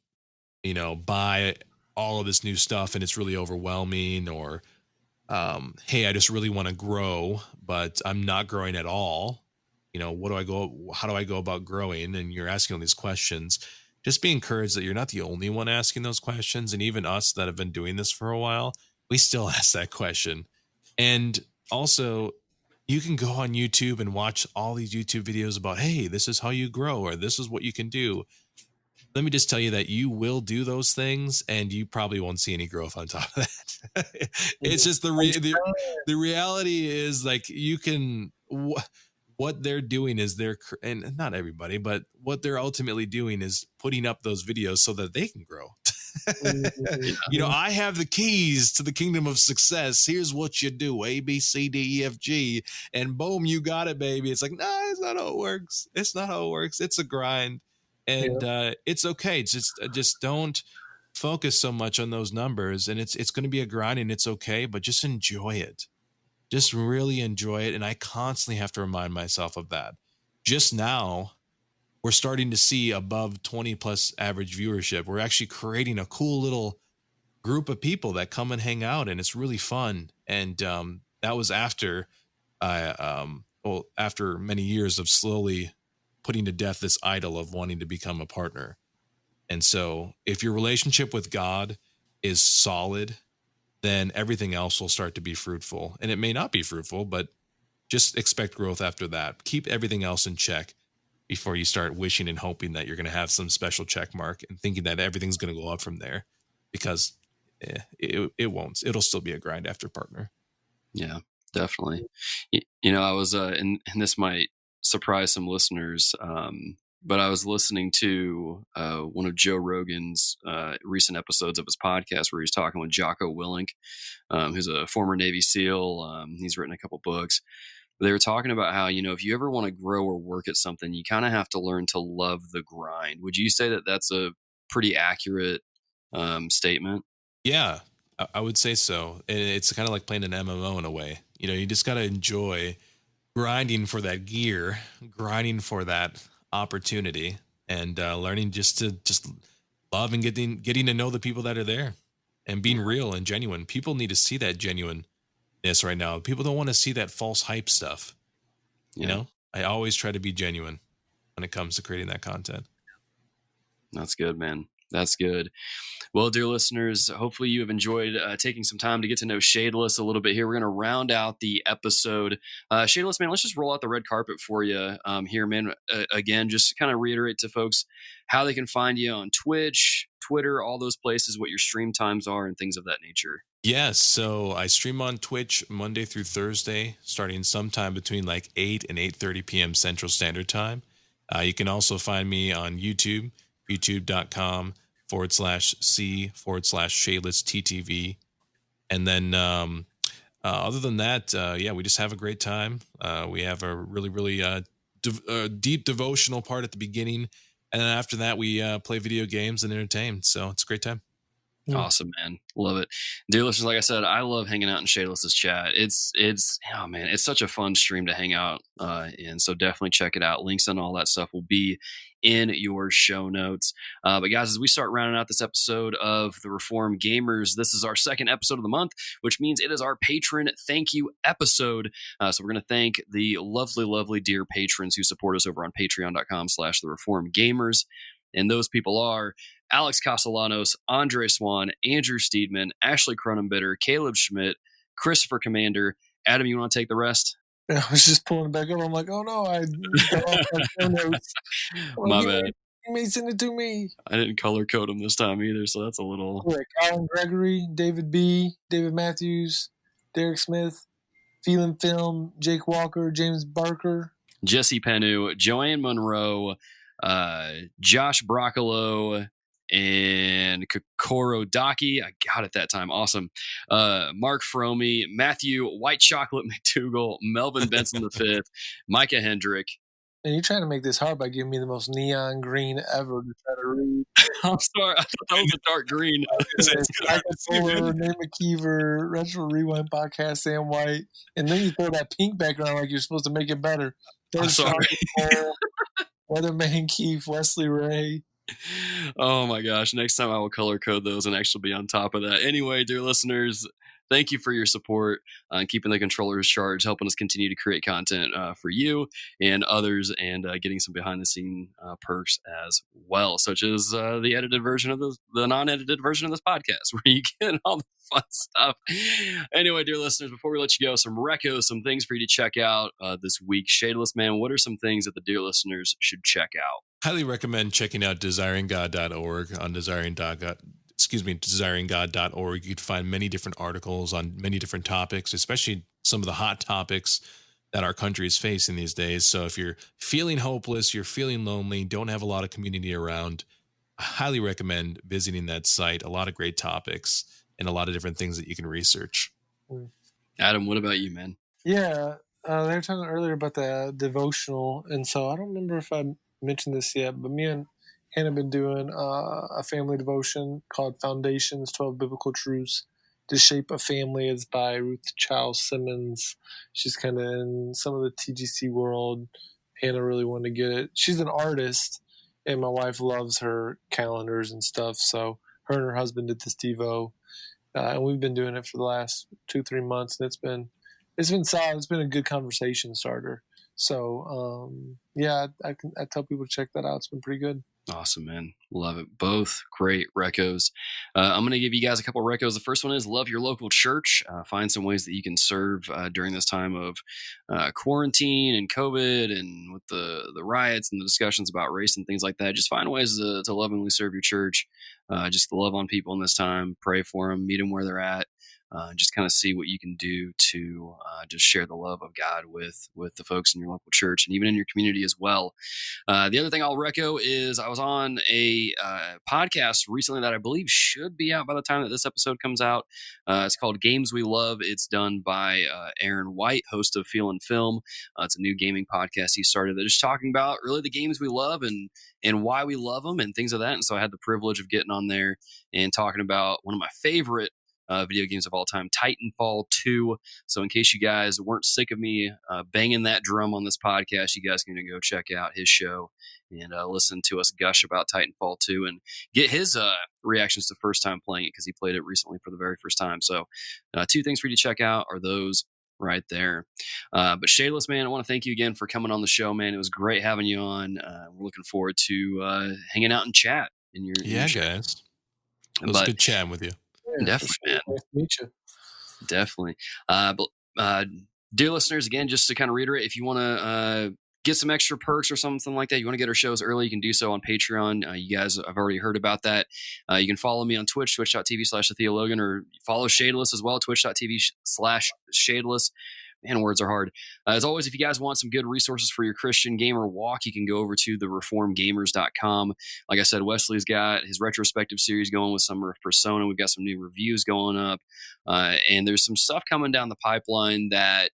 buy all of this new stuff and it's really overwhelming, or, hey, I just really want to grow, but I'm not growing at all. How do I go about growing? And you're asking all these questions. Just be encouraged that you're not the only one asking those questions. And even us that have been doing this for a while, we still ask that question. And also, you can go on YouTube and watch all these YouTube videos about, hey, this is how you grow, or this is what you can do. Let me just tell you that you will do those things and you probably won't see any growth on top of that. It's just the reality is, like, you can what they're doing is and not everybody, but what they're ultimately doing is putting up those videos so that they can grow. You know, I have the keys to the kingdom of success. Here's what you do: A, B, C, D, E, F, G, and boom, you got it, baby. It's like, no, it's not how it works. It's not how it works. It's a grind, and it's okay. Just don't focus so much on those numbers, and it's going to be a grind, and it's okay. But just enjoy it. Just really enjoy it. And I constantly have to remind myself of that. Just now, we're starting to see above 20 plus average viewership. We're actually creating a cool little group of people that come and hang out, and it's really fun. And that was after after many years of slowly putting to death this idol of wanting to become a partner. And so if your relationship with God is solid, then everything else will start to be fruitful. And it may not be fruitful, but just expect growth after that. Keep everything else in check before you start wishing and hoping that you're going to have some special check mark and thinking that everything's going to go up from there, because it won't. It'll still be a grind after partner. Yeah, definitely. You know, I was, and this might surprise some listeners, but I was listening to one of Joe Rogan's recent episodes of his podcast where he's talking with Jocko Willink, who's a former Navy SEAL. He's written a couple books. They were talking about how, you know, if you ever want to grow or work at something, you kind of have to learn to love the grind. Would you say that that's a pretty accurate statement? Yeah, I would say so. And it's kind of like playing an MMO in a way. You know, you just got to enjoy grinding for that gear, grinding for that opportunity, and learning just to love and getting to know the people that are there and being real and genuine. People need to see that genuineness right now. People don't want to see that false hype stuff. You know, I always try to be genuine when it comes to creating that content. That's good, man. That's good. Well, dear listeners, hopefully you have enjoyed taking some time to get to know Shadeless a little bit here. We're going to round out the episode. Shadeless, man, let's just roll out the red carpet for you here, man. Again, just kind of reiterate to folks how they can find you on Twitch, Twitter, all those places, what your stream times are, and things of that nature. Yes, so I stream on Twitch Monday through Thursday, starting sometime between like 8 and 8:30 p.m. Central Standard Time. You can also find me on YouTube, youtube.com/C/Shadeless TTV. And then other than that, we just have a great time. We have a really, really deep devotional part at the beginning. And then after that, we play video games and entertain. So it's a great time. Awesome, man. Love it. Dear listeners, like I said, I love hanging out in Shadeless's chat. It's oh man, it's such a fun stream to hang out in. So definitely check it out. Links and all that stuff will be in your show notes. But guys, as we start rounding out this episode of the Reformed Gamers, this is our second episode of the month, which means it is our patron thank you episode. So we're going to thank the lovely, lovely dear patrons who support us over on patreon.com/the Reformed Gamers. And those people are Alex Castellanos, Andre Swan, Andrew Steedman, Ashley Cronenbitter, Caleb Schmidt, Christopher Commander. Adam, you want to take the rest? I was just pulling it back up. I'm like, oh no, I got off my show notes. My bad. You may send it to me. I didn't color code them this time either, so that's a little. Yeah, Colin Gregory, David B., David Matthews, Derek Smith, Phelan Film, Jake Walker, James Barker, Jesse Penu, Joanne Monroe, Josh Broccolo, and Kokoro Daki. I got it that time. Awesome. Mark Fromy, Matthew White Chocolate McDougal, Melvin Benson V, Micah Hendrick. And you're trying to make this hard by giving me the most neon green ever to try to read. I'm sorry. I thought that was a dark green. Michael Fuller, Nate McKeever, Retro Rewind Podcast, Sam White. And then you throw that pink background like you're supposed to make it better. I'm sorry. Weatherman Keith, Wesley Ray. Oh my gosh. Next time I will color code those and actually be on top of that. Anyway, dear listeners, thank you for your support on keeping the controllers charged, helping us continue to create content for you and others, and getting some behind the scene perks as well, such as the edited version of the non-edited version of this podcast, where you get all the fun stuff. Anyway, dear listeners, before we let you go, some recos, some things for you to check out this week. Shadeless, man, what are some things that the dear listeners should check out? Highly recommend checking out desiringgod.org on desiringgod.org. You can find many different articles on many different topics, especially some of the hot topics that our country is facing these days. So if you're feeling hopeless, you're feeling lonely, don't have a lot of community around, I highly recommend visiting that site. A lot of great topics and a lot of different things that you can research. Adam, what about you, man? Yeah, they were talking earlier about the devotional, and so I don't remember if I mentioned this yet, but me and Hannah have been doing a family devotion called Foundations, 12 Biblical Truths to Shape a Family. It's by Ruth Childs Simmons. She's kind of in some of the TGC world. Hannah really wanted to get it. She's an artist, and my wife loves her calendars and stuff, so her and her husband did this Devo, and we've been doing it for the last 2-3 months, and it's been solid. It's been a good conversation starter. So, yeah, I tell people to check that out. It's been pretty good. Awesome, man. Love it. Both great recos. I'm going to give you guys a couple of recos. The first one is love your local church. Find some ways that you can serve during this time of quarantine and COVID and with the riots and the discussions about race and things like that. Just find ways to lovingly serve your church. Just to love on people in this time. Pray for them. Meet them where they're at. Just kind of see what you can do to just share the love of God with the folks in your local church and even in your community as well. The other thing I'll reco is I was on a podcast recently that I believe should be out by the time that this episode comes out. It's called Games We Love. It's done by Aaron White, host of Feel and Film. It's a new gaming podcast he started that is talking about really the games we love and why we love them and things of that. And so I had the privilege of getting on there and talking about one of my favorite video games of all time, Titanfall 2. So in case you guys weren't sick of me banging that drum on this podcast, you guys can go check out his show and listen to us gush about Titanfall 2 and get his reactions to first time playing it because he played it recently for the very first time. So 2 things for you to check out are those right there. But Shadeless, man, I want to thank you again for coming on the show, man. It was great having you on. We're looking forward to hanging out and chat in your guys. It was good chatting with you. Yeah, definitely, man. Nice to meet you. Definitely. But dear listeners, again, just to kind of reiterate, if you want to get some extra perks or something like that, you want to get our shows early, you can do so on Patreon. You guys have already heard about that. You can follow me on Twitch, twitch.tv/theologan, or follow Shadeless as well, twitch.tv/Shadeless. Man, words are hard. As always, if you guys want some good resources for your Christian gamer walk, you can go over to thereformedgamers.com. Like I said, Wesley's got his retrospective series going with Summer of Persona. We've got some new reviews going up. And there's some stuff coming down the pipeline that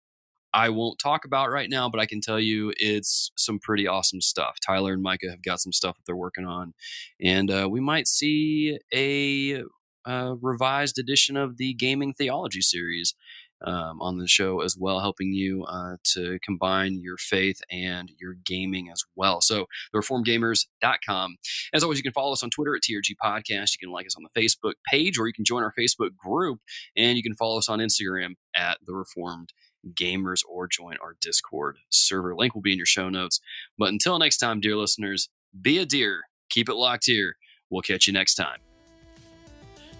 I won't talk about right now, but I can tell you it's some pretty awesome stuff. Tyler and Micah have got some stuff that they're working on. And we might see a revised edition of the Gaming Theology series on the show as well, helping you to combine your faith and your gaming as well. So thereformedgamers.com. As always, you can follow us on Twitter at TRG Podcast. You can like us on the Facebook page, or you can join our Facebook group, and you can follow us on Instagram at The Reformed Gamers, or join our Discord server. Link will be in your show notes. But until next time, dear listeners, be a deer, keep it locked here. We'll catch you next time.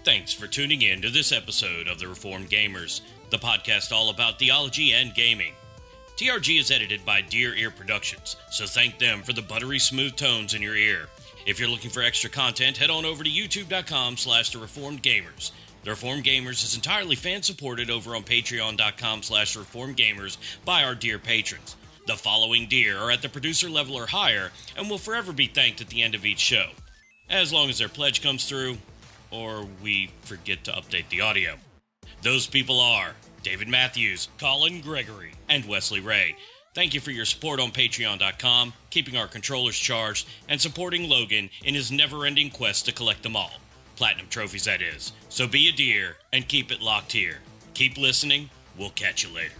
Thanks for tuning in to this episode of The Reformed Gamers, the podcast all about theology and gaming. TRG is edited by Dear Ear Productions, so thank them for the buttery smooth tones in your ear. If you're looking for extra content, head on over to youtube.com/thereformedgamers. The Reformed Gamers is entirely fan-supported over on patreon.com/reformedgamers by our dear patrons. The following deer are at the producer level or higher and will forever be thanked at the end of each show, as long as their pledge comes through, or we forget to update the audio. Those people are David Matthews, Colin Gregory, and Wesley Ray. Thank you for your support on patreon.com, keeping our controllers charged, and supporting Logan in his never-ending quest to collect them all. Platinum trophies, that is. So be a deer and keep it locked here. Keep listening. We'll catch you later.